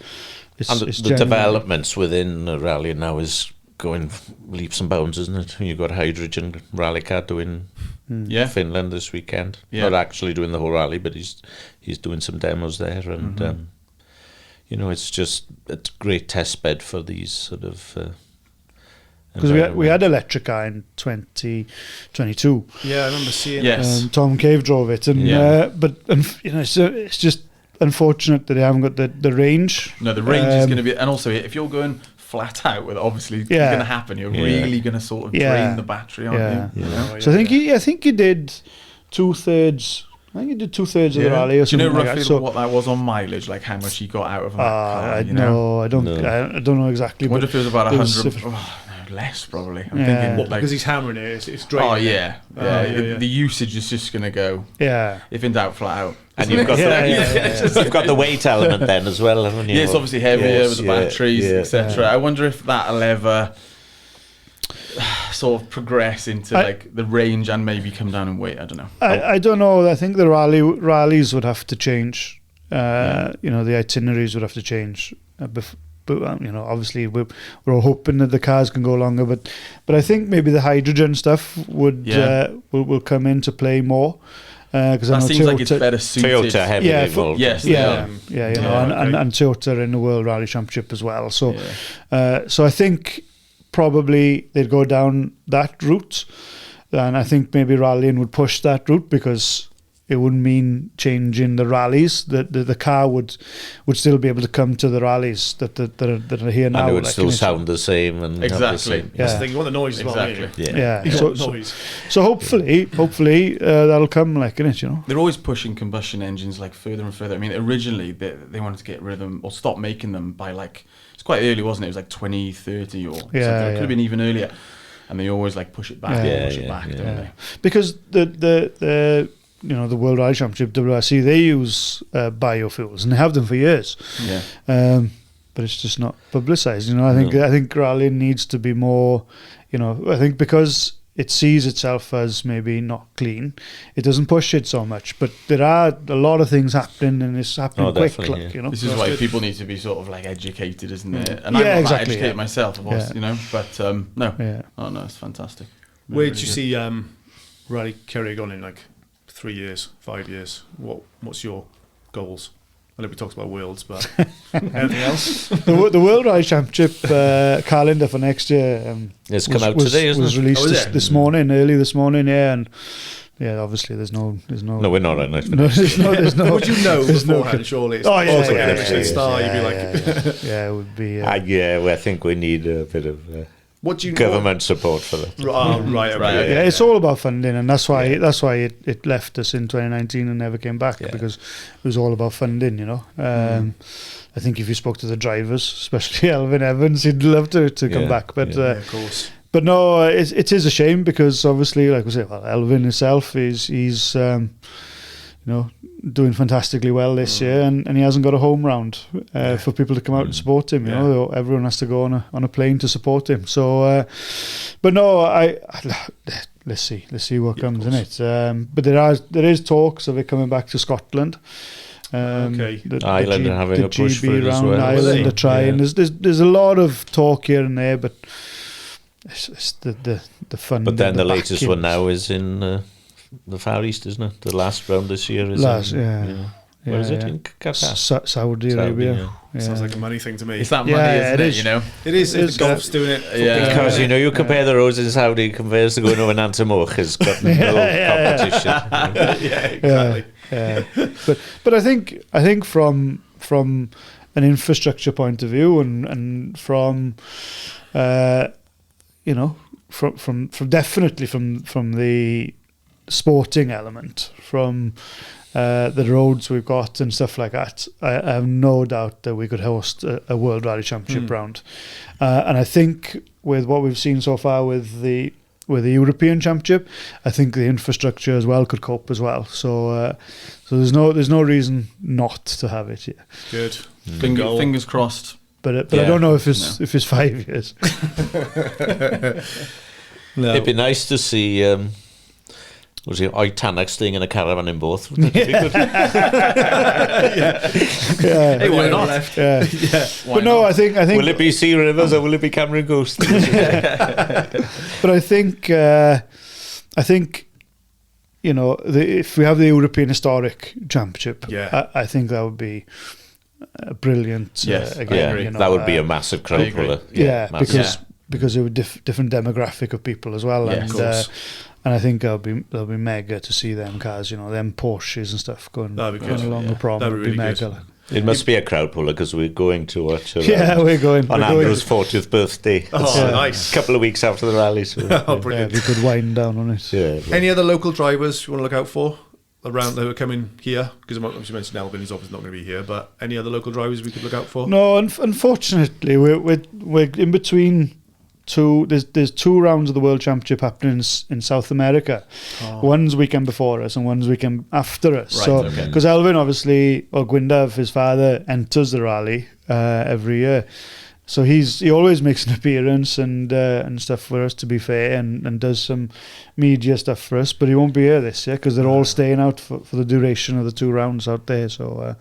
it's the developments within the rally now is going leaps and bounds, isn't it? You've got hydrogen rally car doing Finland this weekend, not actually doing the whole rally, but he's doing some demos there, and it's just a great test bed for these sort of. Because we had Electrica in 2022. Yeah, I remember seeing. Yes, Tom Cave drove it, and it's just unfortunate that they haven't got the range. No, the range is going to be, and also if you're going flat out with it, obviously it's going to happen. You're really going to sort of drain the battery, aren't you? So I think he did 2/3. I think he did 2/3 of the rally or something. Do you know roughly what that was on mileage, like how much he got out of that car? I don't know exactly. I wonder if it was about 100. Less probably. I'm thinking because he's hammering it, it's draining. Oh yeah. The usage is just going to go. Yeah. If in doubt, flat out. And you've got you've got the weight element then as well, haven't you? Yeah, it's obviously heavier with the batteries, etc. I wonder if that'll ever sort of progress into like the range and maybe come down in weight. I don't know. I don't know. I think the rallies would have to change the itineraries would have to change. But obviously we're all hoping that the cars can go longer. But I think maybe the hydrogen stuff will come into play more. Because that seems like it's better suited. Toyota heavily involved. Yes, and Toyota in the World Rally Championship as well. So, so I think probably they'd go down that route, and I think maybe rallying would push that route because it wouldn't mean changing the rallies. The car would still be able to come to the rallies that are here now. And it would still sound the same and exactly. have the same. That's the thing. You want the noise as well. Exactly. So hopefully that'll come They're always pushing combustion engines like further and further. I mean, originally they wanted to get rid of them or stop making them by it's quite early, wasn't it? It was like 2030 or something. It could have been even earlier. And they always push it back, don't they? Because the World Rally Championship, WRC, they use biofuels and they have them for years. Yeah. But it's just not publicised. I think rallying needs to be more. I think because it sees itself as maybe not clean, it doesn't push it so much. But there are a lot of things happening, and it's happening quick. This is why people need to be sort of educated, isn't it? And I'm not that educated myself, of course, But no. Yeah. Oh no, it's fantastic. Where do you see Rali Ceredigion in 3 years, 5 years? What's your goals? I know we talked about worlds, but anything else? The World Rally Championship calendar for next year it's come out today, isn't it? Was released this morning, early this morning, and obviously there's no. No, we're not right now. There's no. Would you know beforehand? Surely. It's You'd be it would be. I think we need a bit of. What do you government support for that? Right. Yeah, it's all about funding, and that's why it left us in 2019 and never came back because it was all about funding. I think if you spoke to the drivers, especially Elvin Evans, he'd love to come back, but of course. But no, it is a shame because obviously, like we say, Elvin himself he's doing fantastically well this year, and he hasn't got a home round for people to come out and support him. Everyone has to go on a plane to support him. So, but no, let's see what comes in it. But there is talks of it coming back to Scotland. Ireland are having a push for it as well. Ireland are trying. There's a lot of talk here and there, but it's the fun. But then the latest one now is in. The Far East, isn't it? The last round this year is where is it? In Qatar? Saudi Arabia. Sounds like a money thing to me. It's that money, isn't it? It is. The golf's doing it. Because you compare the roads in Saudi compared to going over Nantamoch, it's got no competition. Exactly. But I think from an infrastructure point of view and from from definitely from the sporting element, from the roads we've got and stuff like that, I have no doubt that we could host a World Rally Championship round. And I think with what we've seen so far with the European Championship, I think the infrastructure as well could cope as well. So there's no reason not to have it here. Good. Fingers crossed. But I don't know if it's 5 years. No. It'd be nice to see Tanak staying in a caravan in both. That'd be good. Hey, why not? But no, I think will it be Sea Rivers or will it be Cameron Ghost? But I think if we have the European Historic Championship, I think that would be brilliant. Again, that would be a massive crowd puller. Because it would different demographic of people as well, and I think that'll be mega to see them cars, them Porsches and stuff going along the prom. That'd be mega. Good. It must be a crowd puller because we're going to watch. We're going on Andrew's 40th birthday. Nice! A couple of weeks after the rally. So brilliant! We could wind down on it. Any other local drivers you want to look out for around that are coming here? Because you mentioned Elvin, he's obviously not going to be here. But any other local drivers we could look out for? No, unfortunately, we're in between. There's 2 rounds of the World Championship happening in South America. One's weekend before us and one's weekend after us. Because Elvin, obviously, or Gwyndaf, his father, enters the rally every year. So he always makes an appearance and stuff for us, to be fair, and does some media stuff for us. But he won't be here this year because they're all staying out for the duration of the 2 rounds out there. So,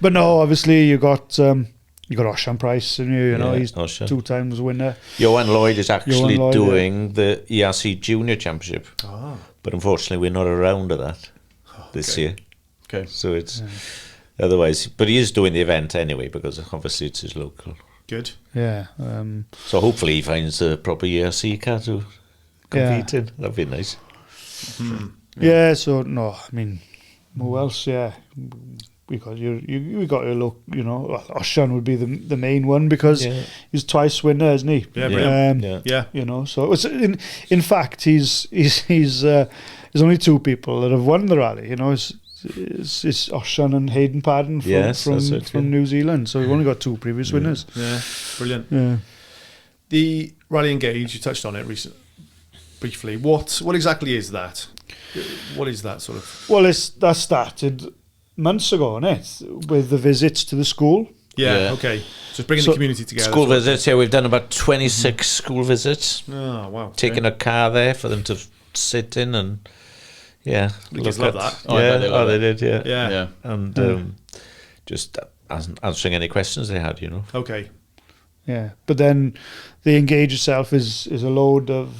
but no, obviously you got Oshan Price, and you know he's Oshan. 2 times winner. Johan Lloyd is actually Lloyd, doing the ERC Junior Championship, but unfortunately we're not around at that this year. Okay. So it's otherwise, but he is doing the event anyway because obviously it's his local. Good. Yeah. So hopefully he finds a proper ERC car to compete in. That'd be nice. Yeah. So no, I mean, who else? Yeah. We got your look. You know, Oshan would be the main one because he's twice winner, isn't he? Yeah, brilliant. You know, so it was in fact he's there's only 2 people that have won the rally. You know, it's Oshan and Hayden Padden from New Zealand. So we've only got 2 previous winners. Yeah, brilliant. Yeah. The Rally Engage, you touched on it briefly. What exactly is that? What is that sort of? Well, that started months ago, isn't it? With the visits to the school. Yeah. Okay. So it's bringing the community together. School visits. Yeah, we've done about 26 school visits. Oh wow! Taking a car there for them to sit in and. Yeah, the kids love that. They did. Yeah. And just answering any questions they had, you know. Okay. Yeah, but then the Engage itself is a load of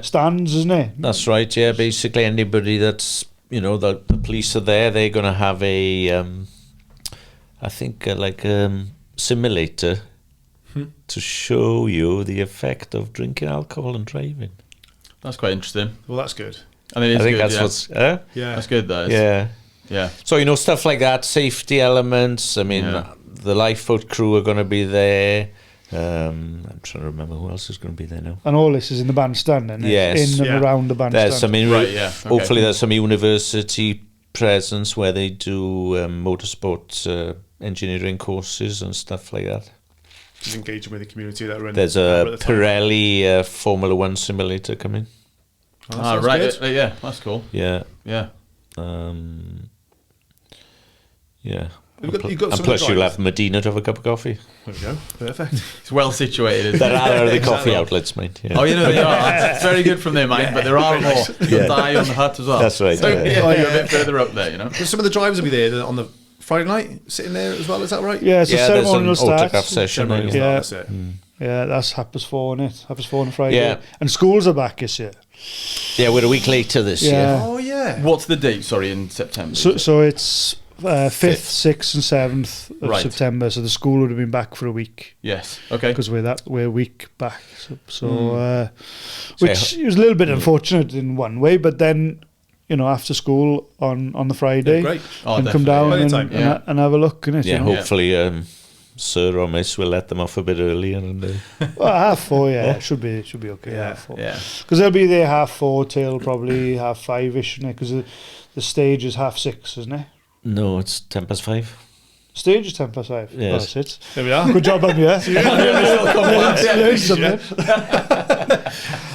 stands, isn't it? That's right. Yeah, basically anybody that's the police are there. They're going to have a I think simulator to show you the effect of drinking alcohol and driving. That's quite interesting. Well, that's good. I mean, I think that's what's that's good. That is. Yeah. So stuff like that, safety elements. I mean, the lifeboat crew are going to be there. I'm trying to remember who else is going to be there now. And all this is in the bandstand, isn't it? Yes. In and around the bandstand. There's some hopefully there's some university presence where they do motorsport engineering courses and stuff like that. Just engaging with the community that are in. There's a Pirelli Formula 1 simulator coming. Oh, right. Yeah, that's cool. Yeah. Yeah. Yeah. You've got and plus you'll have Medina to have a cup of coffee. There we go. Perfect. It's well situated. There are the coffee outlets, mate. Yeah. Oh, they are. It's very good from their mind, but there are more. You'll die on the hut as well. That's right. So, you're a bit further up there, Some of the drivers will be there on the Friday night, sitting there as well. Is that right? Yeah, so ceremonial starts. Autograph session. That's Happers 4, isn't it? Happers 4 on a Friday. Yeah. And schools are back this year. Yeah, we're a week later this year. Oh, yeah. What's the date, in September? So it's 5th, 6th and 7th of September. So the school would have been back for a week. Yes. Okay. Because we're a week back. Which was a little bit unfortunate in one way, but then, after school on the Friday, great. And come down and have a look, innit? Yeah, hopefully Sir or Miss will let them off a bit earlier. And, well, 4:30, should be okay. Yeah, 4:30. Yeah. Because they'll be there 4:30 till probably 5:30ish, isn't it? Because the stage is 6:30, isn't it? No, it's 5:10. Stage is 5:10. Yes. Well, that's it. There we are. Good job, I'm here.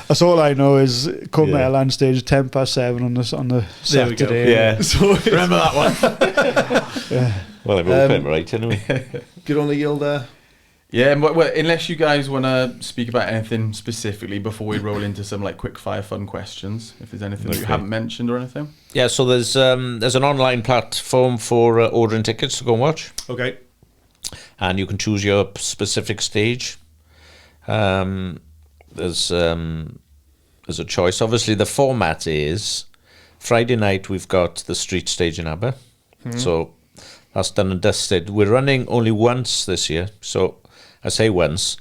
That's all I know is Cornell land stage is 7:10 on the Saturday. Yeah. So remember that one. Well, I'm hoping right anyway. Good on the yield. Yeah, well, unless you guys want to speak about anything specifically before we roll into some quick fire fun questions, if there's anything that you haven't mentioned or anything. Yeah, so there's an online platform for ordering tickets to go and watch. Okay. And you can choose your specific stage. There's a choice. Obviously, the format is Friday night we've got the street stage in Aber. So that's done and dusted. We're running only once this year. So I say once.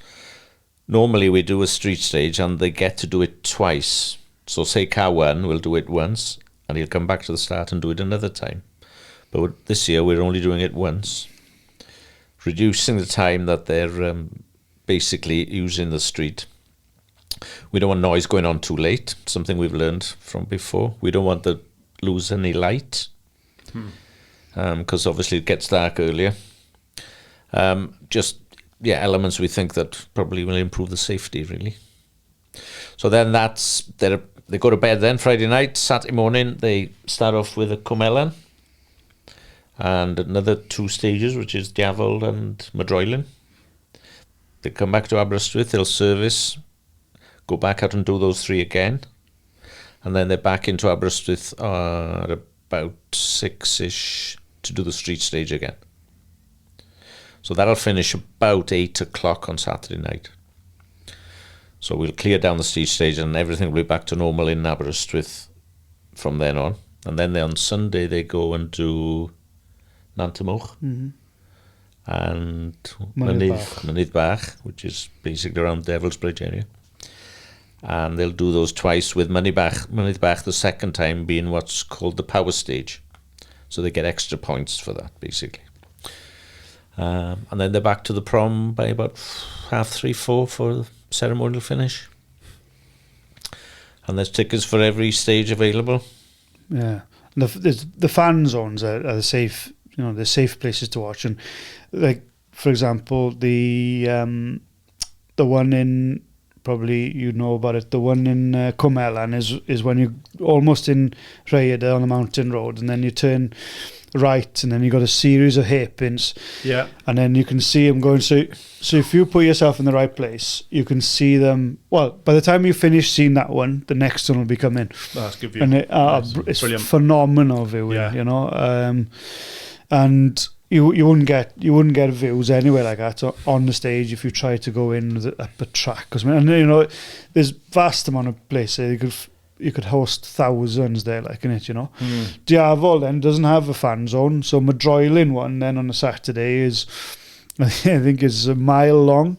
Normally we do a street stage and they get to do it twice. So say car 1 will do it once and he'll come back to the start and do it another time. But this year we're only doing it once, reducing the time that they're basically using the street. We don't want noise going on too late, something we've learned from before. We don't want to lose any light because obviously it gets dark earlier. Elements we think that probably will improve the safety, really. So then they go to bed then Friday night. Saturday morning they start off with a Cwmelan and another 2 stages, which is Diafol and Madroelyn. They come back to Aberystwyth, they'll service, go back out and do those 3 again. And then they're back into Aberystwyth at about 6-ish to do the street stage again. So that'll finish about 8 o'clock on Saturday night. So we'll clear down the street stage and everything will be back to normal in Aberystwyth from then on. And then on Sunday they go and do Nantamwch and Mynydd Bach, which is basically around Devil's Bridge area. And they'll do those twice with Mynydd Bach the second time being what's called the power stage. So they get extra points for that, basically. And then they're back to the prom by about 3:30, 4 for the ceremonial finish. And there's tickets for every stage available. Yeah, and the fan zones are safe. They're safe places to watch. And like, for example, the one in, probably you know about it, the one in Cwmelan is when you're almost in Rhaeadr on the mountain road, and then you turn right, and then you got a series of hairpins. Yeah. And then you can see them going. So if you put yourself in the right place, you can see them. Well, by the time you finish seeing that one, the next one will be coming. That's good view. And it's brilliant. Phenomenal viewing. And you wouldn't get views anywhere like that on the stage if you try to go in at the track. Because there's vast amount of places you could host thousands there, like, in it, Diafol then doesn't have a fan zone, so Madroilyn one then on a Saturday is, I think, is a mile long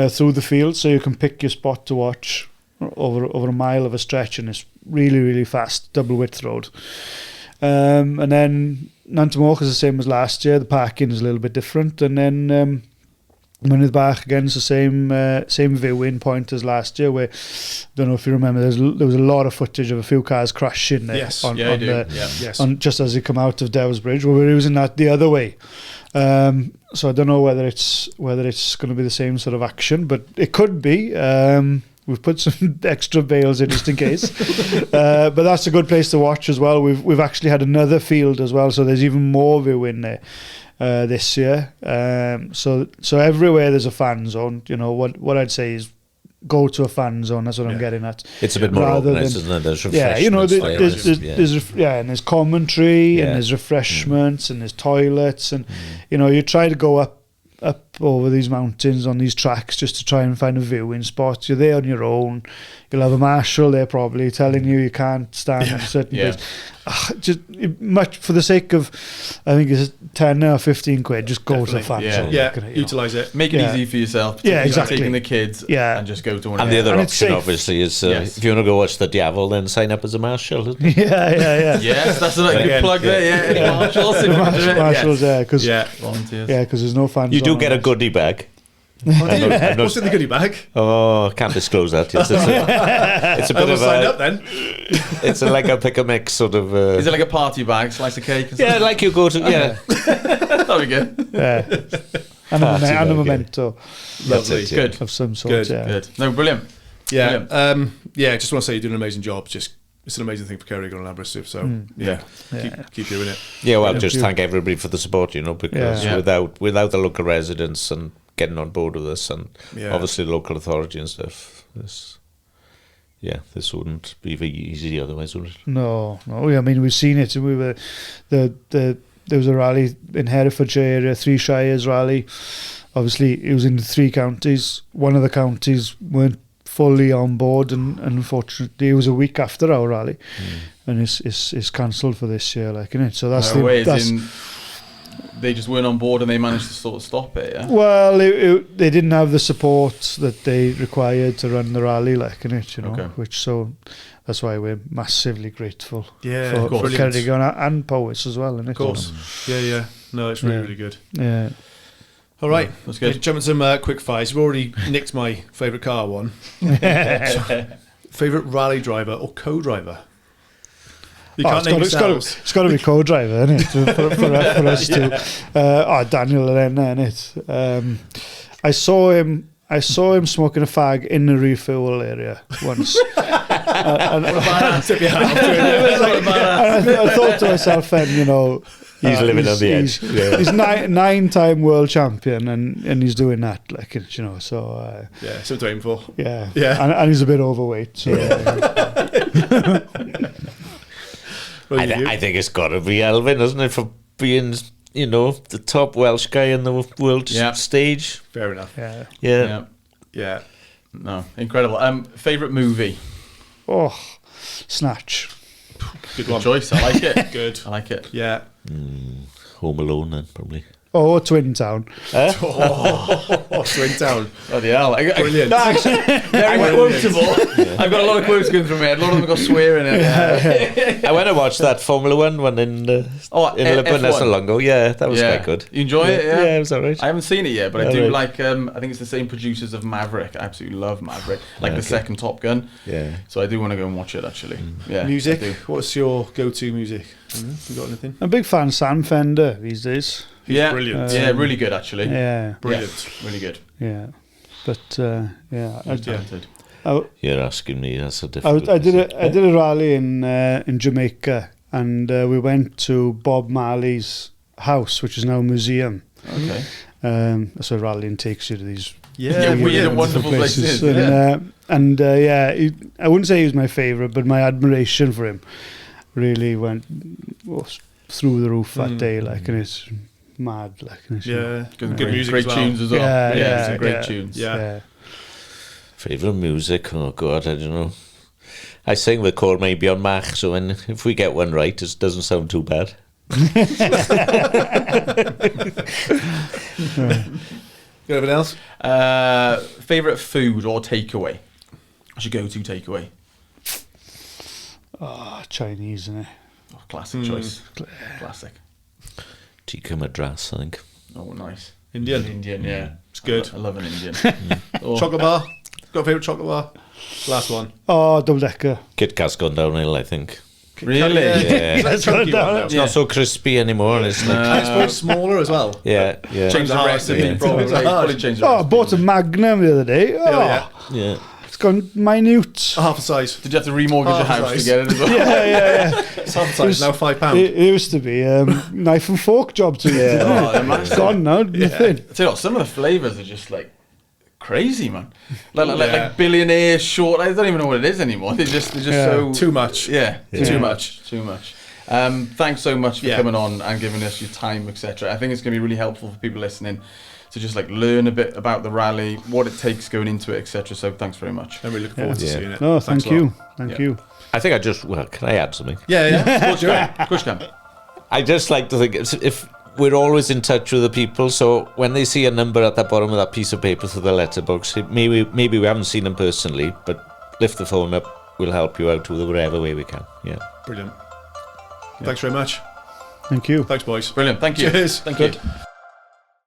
through the field, so you can pick your spot to watch over a mile of a stretch, and it's really, really fast, double width road. And then Nantamwch is the same as last year. The parking is a little bit different, and then Mynydd Bach again is the same viewing point as last year. Where, don't know if you remember, there was a lot of footage of a few cars crashing there. Yes, on just as they come out of Devil's Bridge. Well, we're using that the other way. So I don't know whether it's going to be the same sort of action, but it could be. We've put some extra bales in just in case, but that's a good place to watch as well. We've actually had another field as well, so there's even more viewing there this year. So everywhere there's a fan zone. What I'd say is go to a fan zone. That's what I'm getting at. It's a bit more organised, isn't it? There's refreshments. And there's commentary and there's refreshments and there's toilets and you try to go up over these mountains on these tracks just to try and find a viewing spot. You're there on your own. You'll have a marshal there probably telling you can't stand in a certain place. Just much for the sake of, I think it's 10 or 15 quid, just go to the fan zone. Utilise it. Make it easy for yourself. Exactly. Taking the kids and just go to one. And the other option, obviously, is if you want to go watch the Diafol, then sign up as a marshal. Isn't it? Yes, that's a good plug there. Yeah, marshals. Marshals, because volunteers. Because there's no fans. You do get a goodie bag. What's in the goodie bag? Oh, can't disclose that. It's a bit of sign up then. It's like a pick a mix sort of. Is it like a party bag, slice of cake? Yeah, like you go to. Yeah, that'd be good. And a memento. Lovely, good of some sort. Good. No, brilliant. Yeah, just want to say you're doing an amazing job. It's an amazing thing for Ceredigion and Aberystwyth. So keep doing it. Yeah, well, just thank everybody for the support. Because without the local residents and getting on board with this, and obviously the local authority and stuff, this wouldn't be very easy otherwise, would it? No. I mean, we've seen it. We were there was a rally in Herefordshire area, 3 Shires rally. Obviously, it was in 3 counties. One of the counties weren't fully on board, and unfortunately, it was a week after our rally, and it's cancelled for this year, like, innit? So that's they just weren't on board and they managed to sort of stop it, yeah? Well, they didn't have the support that they required to run the rally, like, innit, which, so that's why we're massively grateful for Ceredigion and Powys as well, innit? Of course. No, it's really, really good. Yeah. All right, that's good. Jump into some quick fires. We've already nicked my favourite car one. Favourite rally driver or co-driver? You can't name yourselves. It's got to be co-driver, isn't it? For us too. Daniel Elena, innit? I saw him smoking a fag in the refuel area once. I thought to myself then, He's living on the edge. He's nine-time world champion, and he's doing that, like, you know. So Yeah, something to aim for. yeah, Yeah. and he's a bit overweight. So I think it's got to be Elvin, isn't it, for being, you know, the top Welsh guy in the world stage. Fair enough. yeah. Yeah. No, incredible. Favorite movie? Oh, Snatch. Good Good one. choice. I like it. Good. I like it. Yeah. Home Alone then, probably. Oh, Twin Town. Oh, Twin Town. Bloody hell. Brilliant. No, actually, very quotable. I've got a lot of quotes going through my head. A lot of them got swearing in it. I went and watched that Formula One in Liverpool not so long ago. Yeah, that was quite good. You enjoy it? Yeah, Yeah, it was alright. I haven't seen it yet, but I do Alright. like. I think it's the same producers of Maverick. I absolutely love Maverick, like the second Top Gun. Yeah. So I do want to go and watch it actually. Yeah. Music. I do. What's your go-to music? You got anything? I'm a big fan of Sam Fender these days. Yeah, brilliant. Yeah, really good actually. Yeah, Brilliant. Yeah, really good. yeah. But yeah, Talented. You're asking me, that's a difficult I did a rally in Jamaica, and we went to Bob Marley's house, which is now a museum. Okay. That's where rallying takes you to these Yeah, weird and wonderful places. And I wouldn't say he was my favourite, but my admiration for him really went through the roof that day. Like, and it's mad. Like, and it's, Yeah. Good Great, music great as well. tunes as well. Yeah, some great yeah. tunes. Yeah. Favourite music? Oh God, I don't know. I sing with Call Me Beyond Mach, so if we get one right, it doesn't sound too bad. Anything else? Favorite food or takeaway? What's your go-to takeaway? Chinese, isn't it? Oh, classic choice. Classic. Tikka Madras, I think. Oh, nice. Indian. Indian, yeah. It's good. I love an Indian. Oh. Chocolate bar. Got a favourite chocolate bar? Last one. Oh, double decker. Kit Kat's gone downhill, I think. Really? Yeah. Is that a chunky one now? It's not so crispy anymore, and it's like... I suppose smaller as well. Yeah. Change the recipe. Yeah. Probably. Probably change the Oh, I recipe. bought a Magnum the other day. Oh, Yeah. Yeah. it's gone minute. Half a size. Did you have to remortgage your house to size. get it as well? Yeah. It's half a size. Now £5. It used to be knife and fork job to it. Oh, they're It's massive. gone now, nothing. I tell you what, some of the flavours are just like crazy, man. Like billionaire short. I don't even know what it is anymore. They're just so Too much. Yeah, Too much. Too much. Thanks so much for coming on and giving us your time, etc. I think it's going to be really helpful for people listening to just like learn a bit about the rally, what it takes going into it, etc. So thanks very much. I'm really looking forward to seeing it. No, Thanks thank a you. lot. Thank you. I think can I add something? Yeah. Of course you can. I just like to think if we're always in touch with the people, so when they see a number at the bottom of that piece of paper through the letterbox, maybe we haven't seen them personally, but lift the phone up, we'll help you out with whatever way we can. Yeah. Brilliant. Thanks very much. Thank you. Thanks, boys. Brilliant. Thank you. Cheers. Thank you.